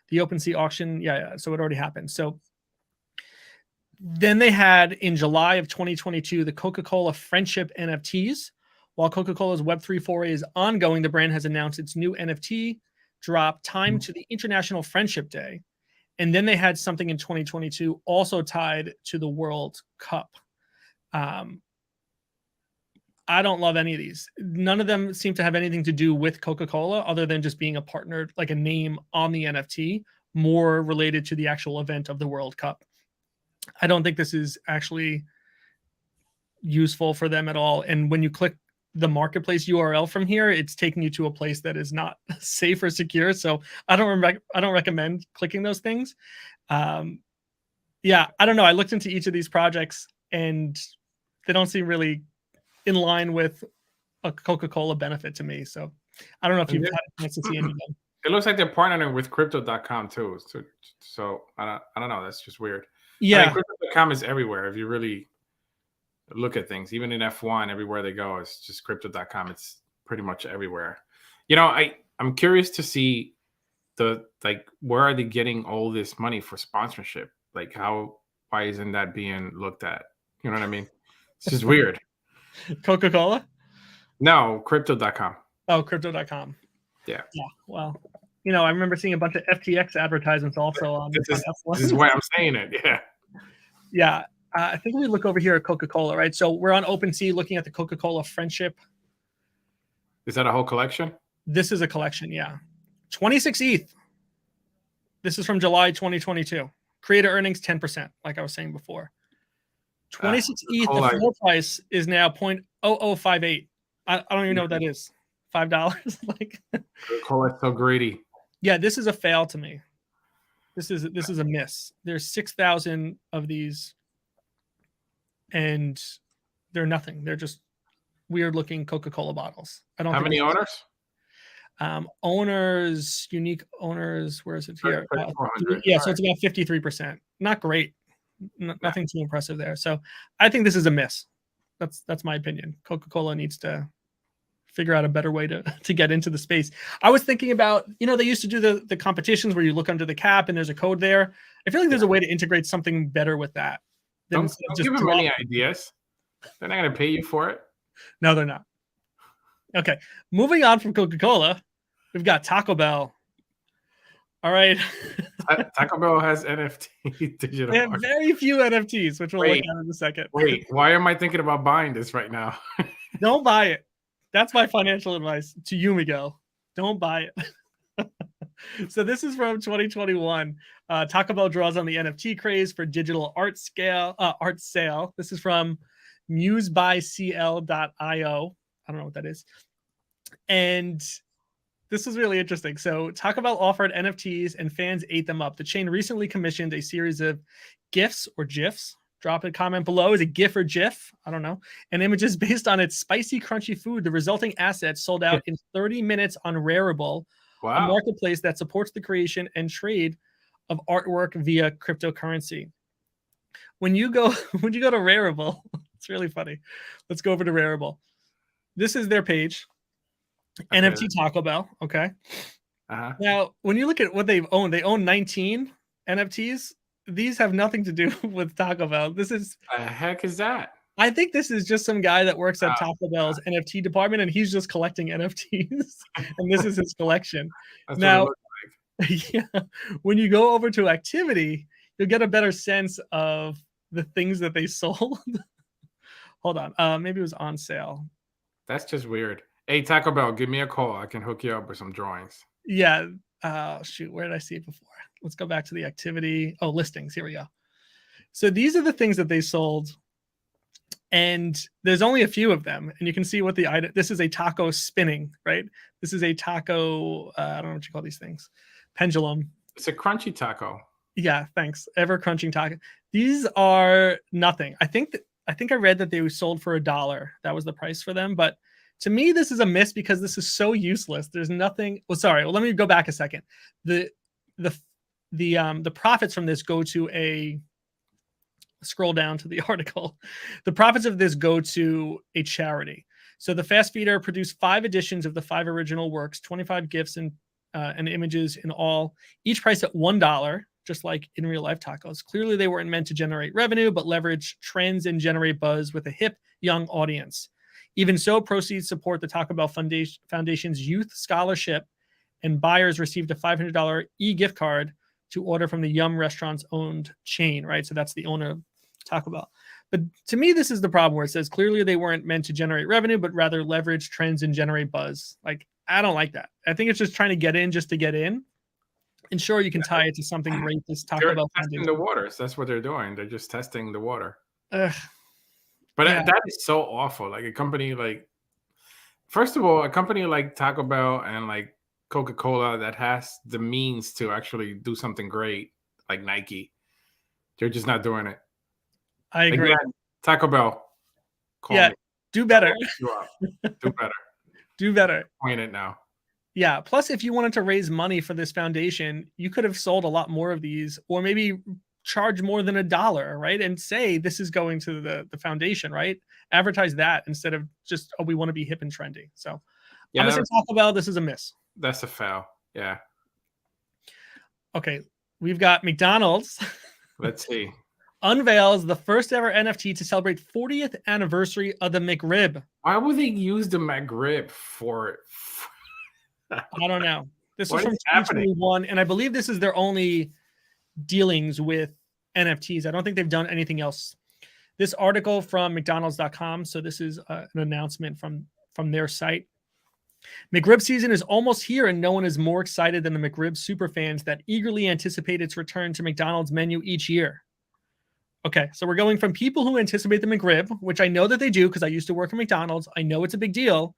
Speaker 1: The OpenSea auction, so it already happened. So then they had, in July of 2022, the Coca-Cola Friendship NFTs. While Coca-Cola's Web3 foray is ongoing, the brand has announced its new NFT drop timed to the International Friendship Day. And then they had something in 2022 also tied to the World Cup. I don't love any of these. None of them seem to have anything to do with Coca-Cola other than just being a partner, like a name on the NFT, more related to the actual event of the World Cup. I don't think this is actually useful for them at all. And when you click the marketplace URL from here, it's taking you to a place that is not safe or secure. So I don't recommend clicking those things. I don't know. I looked into each of these projects and they don't seem really in line with a Coca-Cola benefit to me. So I don't know if you've had a chance to see any of them.
Speaker 2: It looks like they're partnering with crypto.com too. So I don't know. That's just weird.
Speaker 1: Yeah.
Speaker 2: I mean, crypto.com is everywhere. If you really look at things, even in F1, everywhere they go, it's just crypto.com. It's pretty much everywhere. I'm curious to see where are they getting all this money for sponsorship? Why isn't that being looked at? You know what I mean? It's just weird.
Speaker 1: Coca-Cola?
Speaker 2: No, crypto.com.
Speaker 1: Oh, crypto.com.
Speaker 2: Yeah.
Speaker 1: Well, I remember seeing a bunch of FTX advertisements also on
Speaker 2: This
Speaker 1: F1.
Speaker 2: is why I'm saying it. Yeah.
Speaker 1: Yeah. I think we look over here at Coca-Cola, right? So we're on OpenSea looking at the Coca-Cola Friendship.
Speaker 2: Is that a whole collection?
Speaker 1: This is a collection, yeah. 26 ETH. This is from July 2022. Creator earnings 10%, like I was saying before. 26 ETH, the floor price is now 0.0058. I don't even know what that is. $5.
Speaker 2: Coca-Cola's so greedy.
Speaker 1: Yeah, this is a fail to me. This is a miss. There's 6,000 of these, and they're nothing. They're just weird looking Coca-Cola bottles. I don't.
Speaker 2: How many owners?
Speaker 1: Owners, unique owners. Where is it here?
Speaker 2: Yeah,
Speaker 1: so it's about 53%. Not great. Nothing too impressive there. So I think this is a miss. That's my opinion. Coca-Cola needs to figure out a better way to get into the space. I was thinking about, they used to do the competitions where you look under the cap and there's a code there. I feel like there's a way to integrate something better with that.
Speaker 2: Don't give them any ideas. They're not going to pay you for it.
Speaker 1: No, they're not. Okay. Moving on from Coca-Cola, we've got Taco Bell. All right.
Speaker 2: Taco Bell has NFT digital.
Speaker 1: They have very few NFTs, which we'll look at in a second.
Speaker 2: Wait, why am I thinking about buying this right now?
Speaker 1: Don't buy it. That's my financial advice to you, Miguel. Don't buy it. So this is from 2021. Taco Bell draws on the NFT craze for digital art sale. This is from musebycl.io. I don't know what that is. And this was really interesting. So Taco Bell offered NFTs and fans ate them up. The chain recently commissioned a series of GIFs or GIFs. Drop a comment below. Is it GIF or GIF? I don't know. And images based on its spicy, crunchy food. The resulting assets sold out in 30 minutes on Rarible, a marketplace that supports the creation and trade of artwork via cryptocurrency. When you go to Rarible, it's really funny. Let's go over to Rarible. This is their page. Okay. NFT Taco Bell. Okay. Now, when you look at what they own 19 NFTs. These have nothing to do with Taco Bell. This is
Speaker 2: the heck is that?
Speaker 1: I think this is just some guy that works at Taco Bell's NFT department, and he's just collecting NFTs, and this is his collection.
Speaker 2: That's
Speaker 1: now,
Speaker 2: what it looks like.
Speaker 1: Yeah, when you go over to activity, you'll get a better sense of the things that they sold. Hold on, maybe it was on sale.
Speaker 2: That's just weird. Hey, Taco Bell, give me a call. I can hook you up with some drawings.
Speaker 1: Yeah. Shoot, where did I see it before? Let's go back to the activity. Oh, listings. Here we go. So these are the things that they sold, and there's only a few of them. And you can see what the item. This is a taco spinning, right? This is a taco. I don't know what you call these things. Pendulum.
Speaker 2: It's a crunchy taco.
Speaker 1: Yeah, thanks. Ever crunching taco. These are nothing. I think I read that they sold for $1. That was the price for them. But to me, this is a miss because this is so useless. There's nothing. Well, sorry. Well, let me go back a second. The profits from this go to a. Scroll down to the article. The profits of this go to a charity. So the Fast Feeder produced 5 editions of the 5 original works, 25 gifts and images in all, each priced at $1, just like in real life tacos. Clearly, they weren't meant to generate revenue, but leverage trends and generate buzz with a hip, young audience. Even so, proceeds support the Taco Bell Foundation's youth scholarship, and buyers received a $500 e-gift card to order from the Yum Restaurants owned chain, right? So that's the owner of Taco Bell. But to me, this is the problem where it says clearly they weren't meant to generate revenue, but rather leverage trends and generate buzz. Like, I don't like that. I think it's just trying to get in just to get in. And sure, you can tie it to something great. This Taco Bell
Speaker 2: testing the waters. That's what they're doing. They're just testing the water.
Speaker 1: But
Speaker 2: yeah. That is so awful. Like a company like, first of all, a company like Taco Bell and like Coca-Cola that has the means to actually do something great, like Nike, they're just not doing it.
Speaker 1: I agree.
Speaker 2: Again, Taco Bell,
Speaker 1: me. Do better.
Speaker 2: Do better.
Speaker 1: Do better.
Speaker 2: Point it now.
Speaker 1: Yeah. Plus, if you wanted to raise money for this foundation, you could have sold a lot more of these, or maybe charge more than $1, right? And say this is going to the foundation, right? Advertise that instead of just, we want to be hip and trendy. So I'm gonna say Taco Bell, this is a miss.
Speaker 2: That's a foul. Yeah.
Speaker 1: Okay. We've got McDonald's.
Speaker 2: Let's see.
Speaker 1: Unveils the first ever NFT to celebrate 40th anniversary of the McRib.
Speaker 2: Why would they use the McRib for?
Speaker 1: I don't know. This was from 2021, and I believe this is their only dealings with NFTs. I don't think they've done anything else. This article from McDonald's.com. So this is an announcement from their site. McRib season is almost here, and no one is more excited than the McRib superfans that eagerly anticipate its return to McDonald's menu each year. Okay, so we're going from people who anticipate the McRib, which I know that they do because I used to work at McDonald's. I know it's a big deal.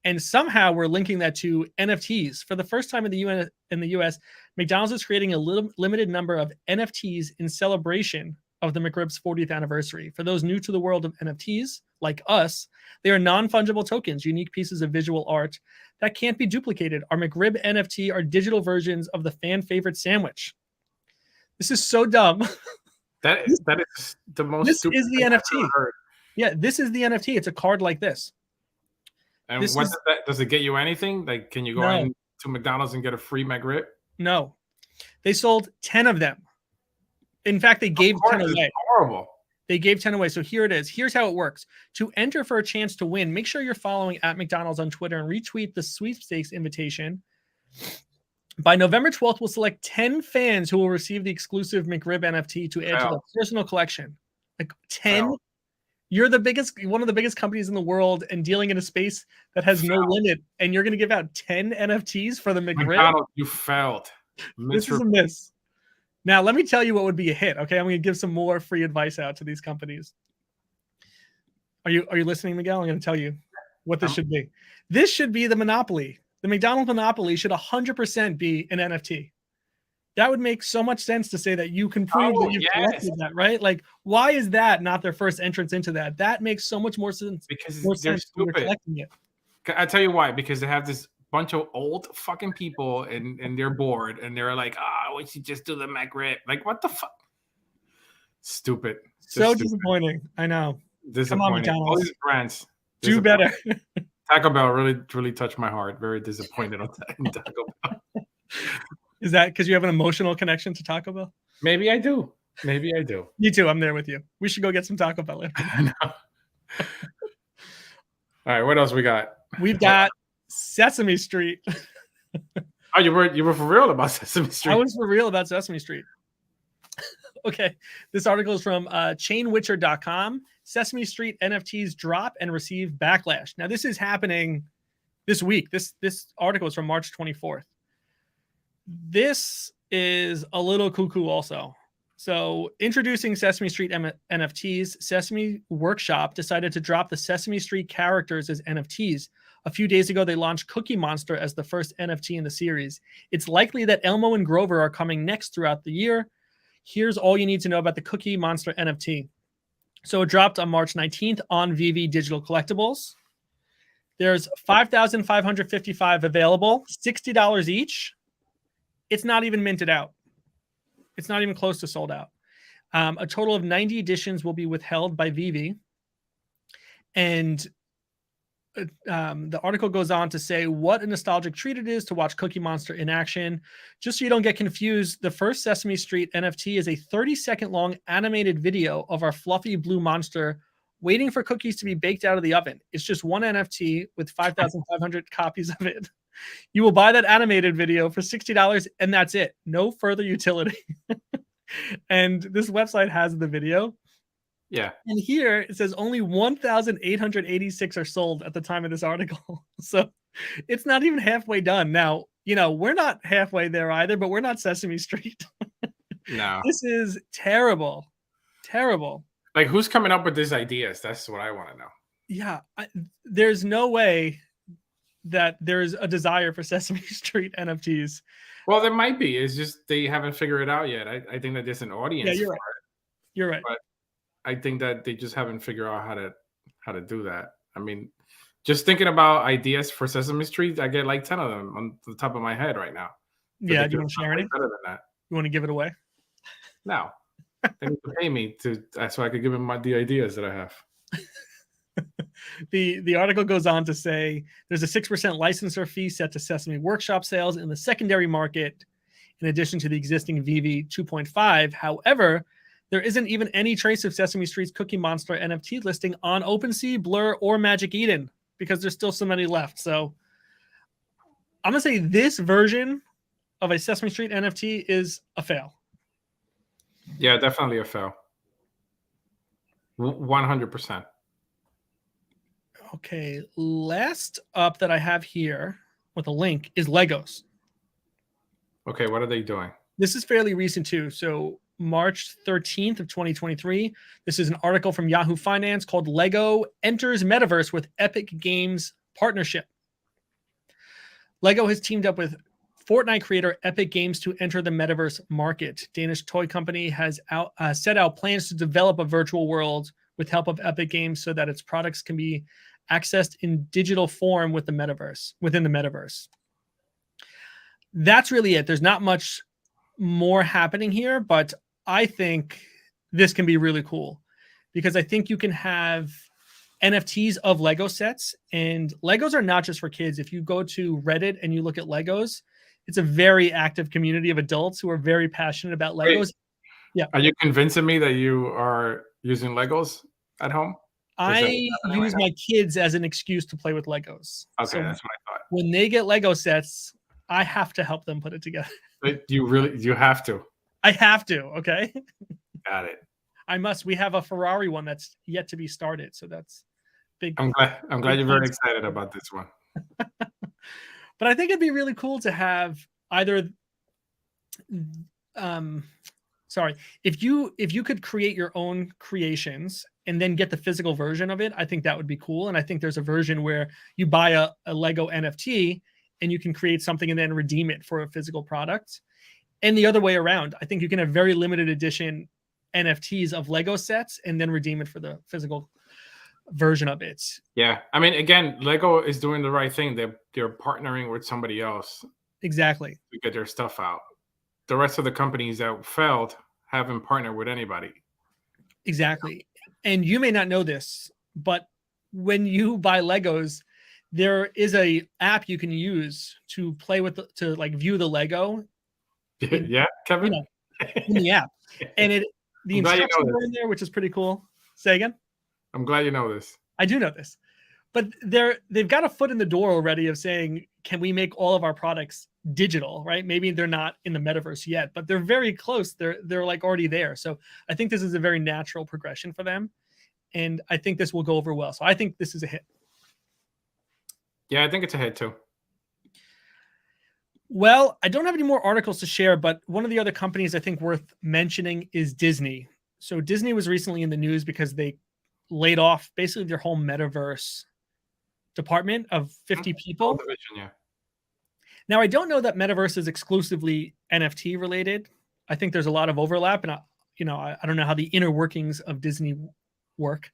Speaker 1: And somehow we're linking that to NFTs. For the first time in the US, McDonald's is creating a limited number of NFTs in celebration of the McRib's 40th anniversary. For those new to the world of NFTs, like us, they are non-fungible tokens, unique pieces of visual art that can't be duplicated. Our McRib NFT are digital versions of the fan favorite sandwich. This is so dumb.
Speaker 2: That is the most.
Speaker 1: This is the NFT. Yeah, this is the NFT. It's a card like this.
Speaker 2: And does it get you anything? Like, can you go into McDonald's and get a free McRib?
Speaker 1: No. They sold 10 of them. In fact, they gave 10 away.
Speaker 2: Horrible.
Speaker 1: They gave 10 away. So here it is. Here's how it works. To enter for a chance to win, make sure you're following at McDonald's on Twitter and retweet the sweepstakes invitation. By November 12th, we'll select 10 fans who will receive the exclusive McRib NFT to add to their personal collection. Like 10? Wow. You're one of the biggest companies in the world and dealing in a space that has no limit. And you're going to give out 10 NFTs for the McRib?
Speaker 2: McDonald's, you failed.
Speaker 1: This is a miss. Now, let me tell you what would be a hit. Okay, I'm going to give some more free advice out to these companies. Are you listening, Miguel? I'm going to tell you what this should be. This should be the monopoly. The McDonald's monopoly should 100% be an NFT. That would make so much sense to say that you can prove that you've collected that, right? Like, why is that not their first entrance into that? That makes so much more sense.
Speaker 2: Because they're stupid. Collecting it. I tell you why. Because they have this bunch of old fucking people and they're bored and they're like, we should just do the McRib. Like, what the fuck? Stupid.
Speaker 1: So disappointing. I know.
Speaker 2: Disappointing.
Speaker 1: Come on, McDonald's.
Speaker 2: All these brands.
Speaker 1: Do better.
Speaker 2: Taco Bell really touched my heart. Very disappointed on Taco Bell.
Speaker 1: Is that because you have an emotional connection to Taco Bell?
Speaker 2: Maybe I do. Me
Speaker 1: too. I'm there with you. We should go get some Taco Bell.
Speaker 2: I know. All right. What else we got?
Speaker 1: We've got Sesame Street.
Speaker 2: Oh, you were for real about Sesame Street?
Speaker 1: I was for real about Sesame Street. Okay. This article is from chainwitcher.com. Sesame Street NFTs drop and receive backlash. Now, this is happening this week. This article is from March 24th. This is a little cuckoo also. So introducing Sesame Street NFTs, Sesame Workshop decided to drop the Sesame Street characters as NFTs. A few days ago, they launched Cookie Monster as the first NFT in the series. It's likely that Elmo and Grover are coming next throughout the year. Here's all you need to know about the Cookie Monster NFT. So it dropped on March 19th on VV Digital Collectibles. There's 5,555 available, $60 each. It's not even minted out. It's not even close to sold out. A total of 90 editions will be withheld by VV. And the article goes on to say what a nostalgic treat it is to watch Cookie Monster in action. Just so you don't get confused, the first Sesame Street NFT is a 30-second long animated video of our fluffy blue monster waiting for cookies to be baked out of the oven. It's just one NFT with 5,500 copies of it. You will buy that animated video for $60 and that's it. No further utility. And this website has the video.
Speaker 2: Yeah.
Speaker 1: And here it says only 1,886 are sold at the time of this article. So it's not even halfway done. Now, we're not halfway there either, but we're not Sesame Street.
Speaker 2: No.
Speaker 1: This is terrible. Terrible.
Speaker 2: Like, who's coming up with these ideas? That's what I want to know.
Speaker 1: Yeah. There's no way that there's a desire for Sesame Street NFTs.
Speaker 2: Well, there might be. It's just they haven't figured it out yet. I think that there's an audience
Speaker 1: Yeah, you're
Speaker 2: for
Speaker 1: right.
Speaker 2: it.
Speaker 1: You're right.
Speaker 2: But I think that they just haven't figured out how to do that. I mean, just thinking about ideas for Sesame Street, I get like 10 of them on the top of my head right now. But
Speaker 1: Yeah, do you want to share any?
Speaker 2: Better than that.
Speaker 1: You want to give it away?
Speaker 2: No. They need to pay me so I could give them the ideas that I have.
Speaker 1: The article goes on to say there's a 6% licensor fee set to Sesame Workshop sales in the secondary market, in addition to the existing VV 2.5. However, there isn't even any trace of Sesame Street's Cookie Monster NFT listing on OpenSea, Blur, or Magic Eden because there's still so many left. So I'm going to say this version of a Sesame Street NFT is a fail.
Speaker 2: Yeah, definitely a fail. 100%.
Speaker 1: Okay, last up that I have here with a link is Legos.
Speaker 2: Okay, what are they doing?
Speaker 1: This is fairly recent too. So March 13th of 2023. This is an article from Yahoo Finance called Lego Enters Metaverse with Epic Games Partnership. Lego has teamed up with Fortnite creator Epic Games to enter the metaverse market. Danish toy company has set out plans to develop a virtual world with help of Epic Games so that its products can be accessed in digital form within the metaverse. That's really it. There's not much more happening here, but I think this can be really cool because I think you can have NFTs of Lego sets, and Legos are not just for kids. If you go to Reddit and you look at Legos, it's a very active community of adults who are very passionate about Legos.
Speaker 2: Wait,
Speaker 1: yeah.
Speaker 2: Are you convincing me that you are using Legos at home?
Speaker 1: I use my kids as an excuse to play with Legos.
Speaker 2: Okay,
Speaker 1: so
Speaker 2: that's what I thought.
Speaker 1: When they get Lego sets, I have to help them put it together.
Speaker 2: But you have to.
Speaker 1: I have to, okay?
Speaker 2: Got it.
Speaker 1: I must. We have a Ferrari one that's yet to be started, so that's big.
Speaker 2: I'm glad you're very excited about this one.
Speaker 1: But I think it'd be really cool to have either if you could create your own creations and then get the physical version of it, I think that would be cool. And I think there's a version where you buy a Lego NFT and you can create something and then redeem it for a physical product. And the other way around, I think you can have very limited edition NFTs of Lego sets and then redeem it for the physical version of it.
Speaker 2: Yeah. I mean, again, Lego is doing the right thing. They're partnering with somebody else.
Speaker 1: Exactly.
Speaker 2: To get their stuff out. The rest of the companies that failed haven't partnered with anybody.
Speaker 1: Exactly. And you may not know this, but when you buy Legos, there is a app you can use to play with to like view the Lego.
Speaker 2: Yeah, Kevin.
Speaker 1: In the app, and the instructions are in there, which is pretty cool. Say again.
Speaker 2: I'm glad you know this.
Speaker 1: I do know this, but they've got a foot in the door already of saying, can we make all of our products digital? Right? Maybe they're not in the metaverse yet, but they're very close. They're like already there. So I think this is a very natural progression for them, and I think this will go over well. So I think this is a hit.
Speaker 2: Yeah, I think it's a hit too.
Speaker 1: Well, I don't have any more articles to share, but one of the other companies I think worth mentioning is Disney. So Disney was recently in the news because they laid off basically their whole metaverse department of 50 people.
Speaker 2: Division, yeah.
Speaker 1: Now, I don't know that metaverse is exclusively NFT related. I think there's a lot of overlap, and I don't know how the inner workings of Disney work.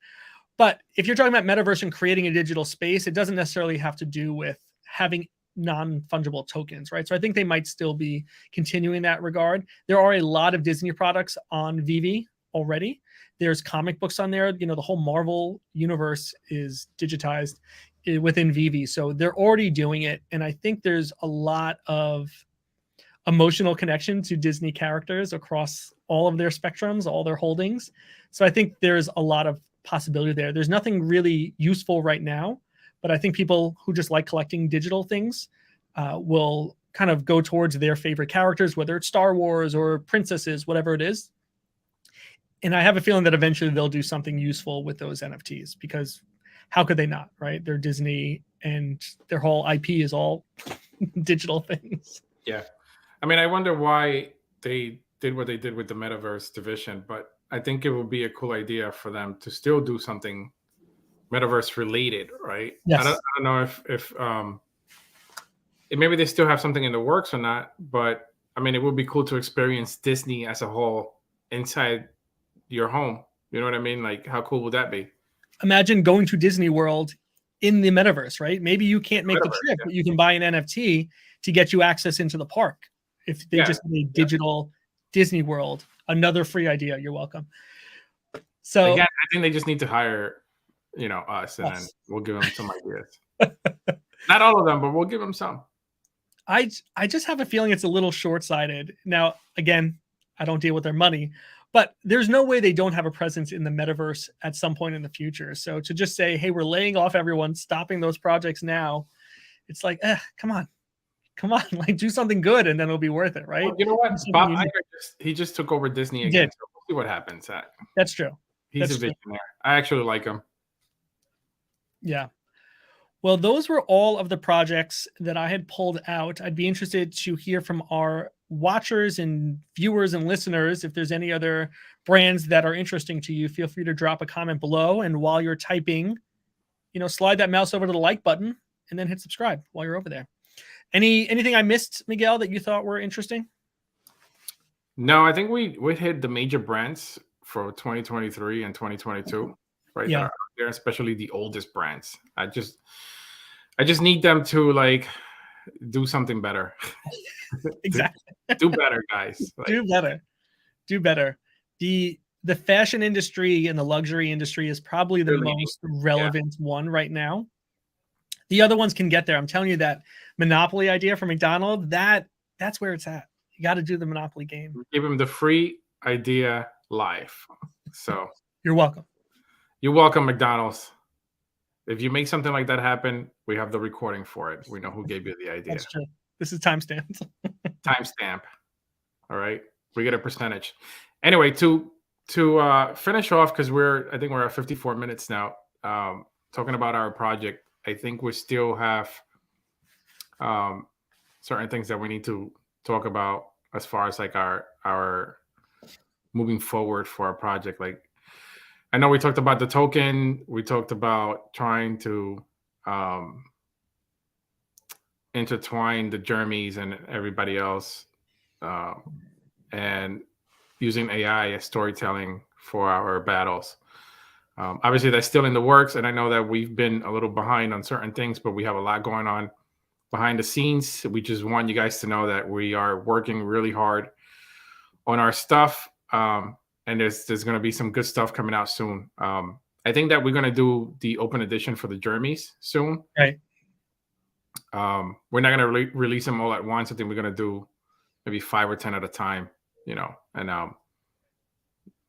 Speaker 1: But if you're talking about metaverse and creating a digital space, it doesn't necessarily have to do with having non-fungible tokens, right? So I think they might still be continuing that regard. There are a lot of Disney products on Vivi already. There's comic books on there. The whole Marvel universe is digitized within Vivi. So they're already doing it. And I think there's a lot of emotional connection to Disney characters across all of their spectrums, all their holdings. So I think there's a lot of possibility there. There's nothing really useful right now, but I think people who just like collecting digital things will kind of go towards their favorite characters, whether it's Star Wars or princesses, whatever it is. And I have a feeling that eventually they'll do something useful with those NFTs, because how could they not, right? They're Disney and their whole IP is all digital things.
Speaker 2: Yeah. I mean, I wonder why they did what they did with the metaverse division, but I think it would be a cool idea for them to still do something metaverse related, right?
Speaker 1: Yes.
Speaker 2: I don't know if maybe they still have something in the works or not, but I mean, it would be cool to experience Disney as a whole inside your home. You know what I mean? Like, how cool would that be?
Speaker 1: Imagine going to Disney World in the metaverse, right? Maybe you can't make the trip, but you can buy an NFT to get you access into the park. If they just made digital Disney World, another free idea. You're welcome. So
Speaker 2: again, I think they just need to hire, us, and then we'll give them some ideas. Not all of them, but we'll give them some.
Speaker 1: I just have a feeling it's a little short-sighted. Now, again, I don't deal with their money, but there's no way they don't have a presence in the metaverse at some point in the future. So to just say, hey, we're laying off everyone, stopping those projects now, it's like, come on, like do something good, and then it'll be worth it, right?
Speaker 2: Well, you know what? Bob Iger he just took over Disney again. So we'll see what happens.
Speaker 1: That's true.
Speaker 2: He's a visionary. I actually like him.
Speaker 1: Yeah. Well, those were all of the projects that I had pulled out. I'd be interested to hear from our watchers and viewers and listeners. If there's any other brands that are interesting to you, feel free to drop a comment below. And while you're typing, slide that mouse over to the like button and then hit subscribe while you're over there. Anything I missed, Miguel, that you thought were interesting?
Speaker 2: No, I think we hit the major brands for 2023 and 2022, right?
Speaker 1: Yeah.
Speaker 2: They're especially the oldest brands. I just need them to do something better.
Speaker 1: Exactly.
Speaker 2: Do better, guys.
Speaker 1: Do better. The fashion industry and the luxury industry is probably the most relevant one right now. The other ones can get there. I'm telling you, that Monopoly idea for McDonald's, that's where it's at. You got to do the Monopoly game.
Speaker 2: Give him the free idea live. So
Speaker 1: you're welcome.
Speaker 2: You're welcome, McDonald's. If you make something like that happen, we have the recording for it. We know who gave you the idea.
Speaker 1: That's true. This is timestamped.
Speaker 2: Timestamp. All right. We get a percentage. Anyway, to finish off, because I think we're at 54 minutes now, talking about our project. I think we still have certain things that we need to talk about as far as our moving forward for our project. I know we talked about the token. We talked about trying to intertwine the Jermies and everybody else, and using AI as storytelling for our battles. Obviously, that's still in the works, and I know that we've been a little behind on certain things, but we have a lot going on behind the scenes. We just want you guys to know that we are working really hard on our stuff, and there's going to be some good stuff coming out soon. I think that we're going to do the open edition for the Jermies soon.
Speaker 1: Right.
Speaker 2: We're not going to release them all at once. I think we're going to do maybe 5 or 10 at a time, and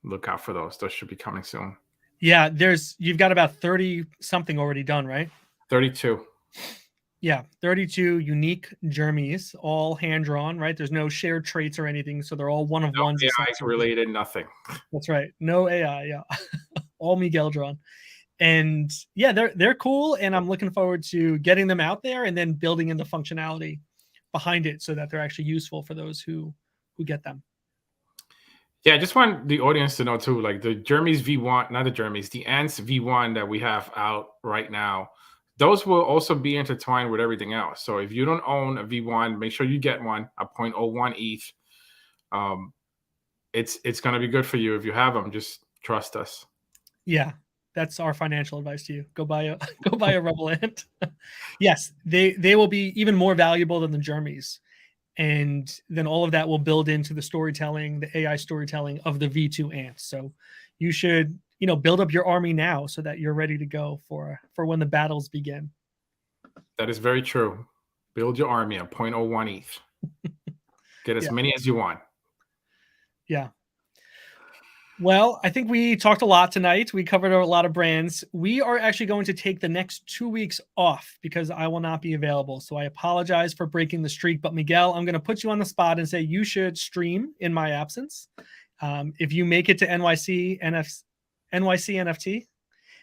Speaker 2: look out for those. Those should be coming soon.
Speaker 1: Yeah, you've got about 30 something already done, right?
Speaker 2: 32.
Speaker 1: Yeah, 32 unique Jermies, all hand drawn, right? There's no shared traits or anything, so they're all one of ones.
Speaker 2: AI related, nothing.
Speaker 1: That's right. No AI, yeah. All Miguel drawn. And yeah, they're cool, and I'm looking forward to getting them out there and then building in the functionality behind it so that they're actually useful for those who get them.
Speaker 2: Yeah, I just want the audience to know too, like the Jeremy's V1, not the Jeremy's, the Ants V1 that we have out right now, those will also be intertwined with everything else. So if you don't own a V1, make sure you get one, a 0.01 ETH. It's going to be good for you if you have them. Just trust us.
Speaker 1: Yeah, that's our financial advice to you. Go buy a Rebel Ant. Yes, they will be even more valuable than the Jeremy's. And then all of that will build into the storytelling, the AI storytelling of the V2 ants. So you should, build up your army now so that you're ready to go for when the battles begin.
Speaker 2: That is very true. Build your army at 0.01 ETH. Get as many as you want.
Speaker 1: Yeah. Well, I think we talked a lot tonight. We covered a lot of brands. We are actually going to take the next 2 weeks off because I will not be available. So I apologize for breaking the streak. But Miguel, I'm going to put you on the spot and say you should stream in my absence. If you make it to NYC NFT,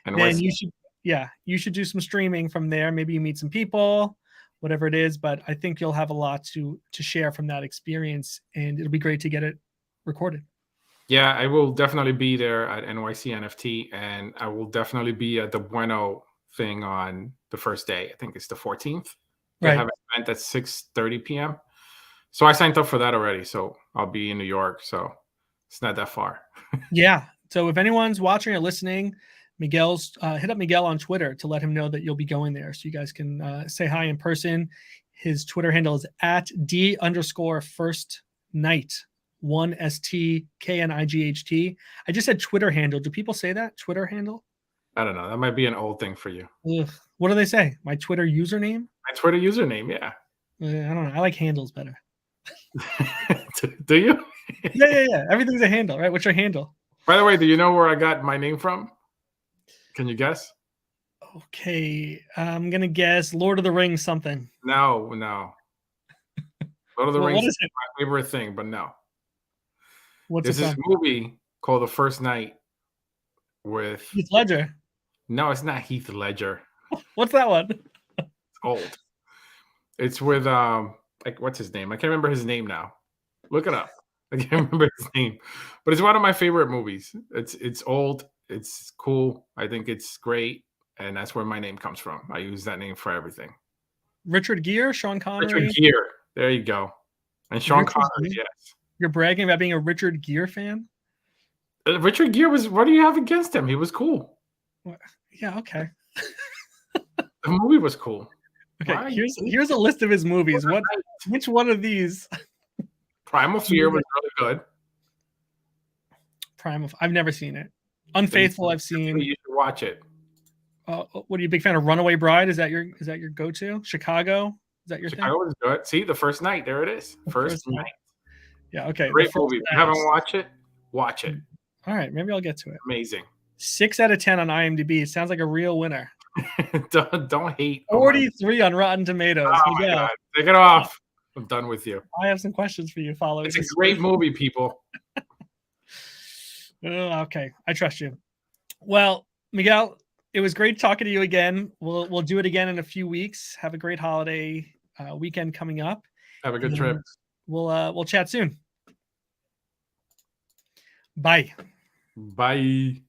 Speaker 1: then you should do some streaming from there. Maybe you meet some people, whatever it is. But I think you'll have a lot to share from that experience, and it'll be great to get it recorded.
Speaker 2: Yeah, I will definitely be there at NYC NFT, and I will definitely be at the Bueno thing on the first day. I think it's the 14th. They have an event at 6:30 p.m. So I signed up for that already. So I'll be in New York. So it's not that far.
Speaker 1: Yeah. So if anyone's watching or listening, Miguel's hit up Miguel on Twitter to let him know that you'll be going there, so you guys can say hi in person. His Twitter handle is at @D_first_night. 1STKNIGHT. I just said Twitter handle. Do people say that? Twitter handle?
Speaker 2: I don't know. That might be an old thing for you.
Speaker 1: Ugh. What do they say? My Twitter username?
Speaker 2: My Twitter username, yeah.
Speaker 1: I don't know. I like handles better.
Speaker 2: Do you?
Speaker 1: Yeah. Everything's a handle, right? What's your handle?
Speaker 2: By the way, do you know where I got my name from? Can you guess?
Speaker 1: Okay. I'm going to guess Lord of the Rings something.
Speaker 2: No. Lord of the Rings
Speaker 1: is
Speaker 2: my favorite thing, but no.
Speaker 1: There's
Speaker 2: this movie called The First Night with
Speaker 1: Heath Ledger.
Speaker 2: No, it's not Heath Ledger.
Speaker 1: What's that one?
Speaker 2: It's old. It's with what's his name? I can't remember his name now. Look it up. I can't remember his name. But it's one of my favorite movies. It's old. It's cool. I think it's great. And that's where my name comes from. I use that name for everything.
Speaker 1: Richard Gere, Sean Connery.
Speaker 2: Richard Gere. There you go. And Sean Connery, yes.
Speaker 1: You're bragging about being a Richard Gere fan?
Speaker 2: Richard Gere was, what do you have against him? He was cool.
Speaker 1: Yeah, okay.
Speaker 2: The movie was cool.
Speaker 1: Okay, here's a list of his movies. Which one of these?
Speaker 2: Primal Fear was really good.
Speaker 1: I've never seen it. Unfaithful, I've seen.
Speaker 2: You should watch it.
Speaker 1: What are you a big fan of? Runaway Bride? Is that your go-to? Chicago? Is that your thing?
Speaker 2: Chicago was good. See, The First Night. There it is. First Night.
Speaker 1: Yeah, okay.
Speaker 2: Great movie. If you haven't watched it, watch it.
Speaker 1: All right, maybe I'll get to it.
Speaker 2: Amazing.
Speaker 1: 6 out of 10 on IMDb. It sounds like a real winner.
Speaker 2: don't hate.
Speaker 1: 43 on Rotten Tomatoes.
Speaker 2: Oh my God. Take it off. I'm done with you.
Speaker 1: I have some questions for you, followers.
Speaker 2: It's a great movie, people.
Speaker 1: Okay, I trust you. Well, Miguel, it was great talking to you again. We'll do it again in a few weeks. Have a great holiday weekend coming up.
Speaker 2: Have a good trip.
Speaker 1: We'll chat soon. Bye.
Speaker 2: Bye.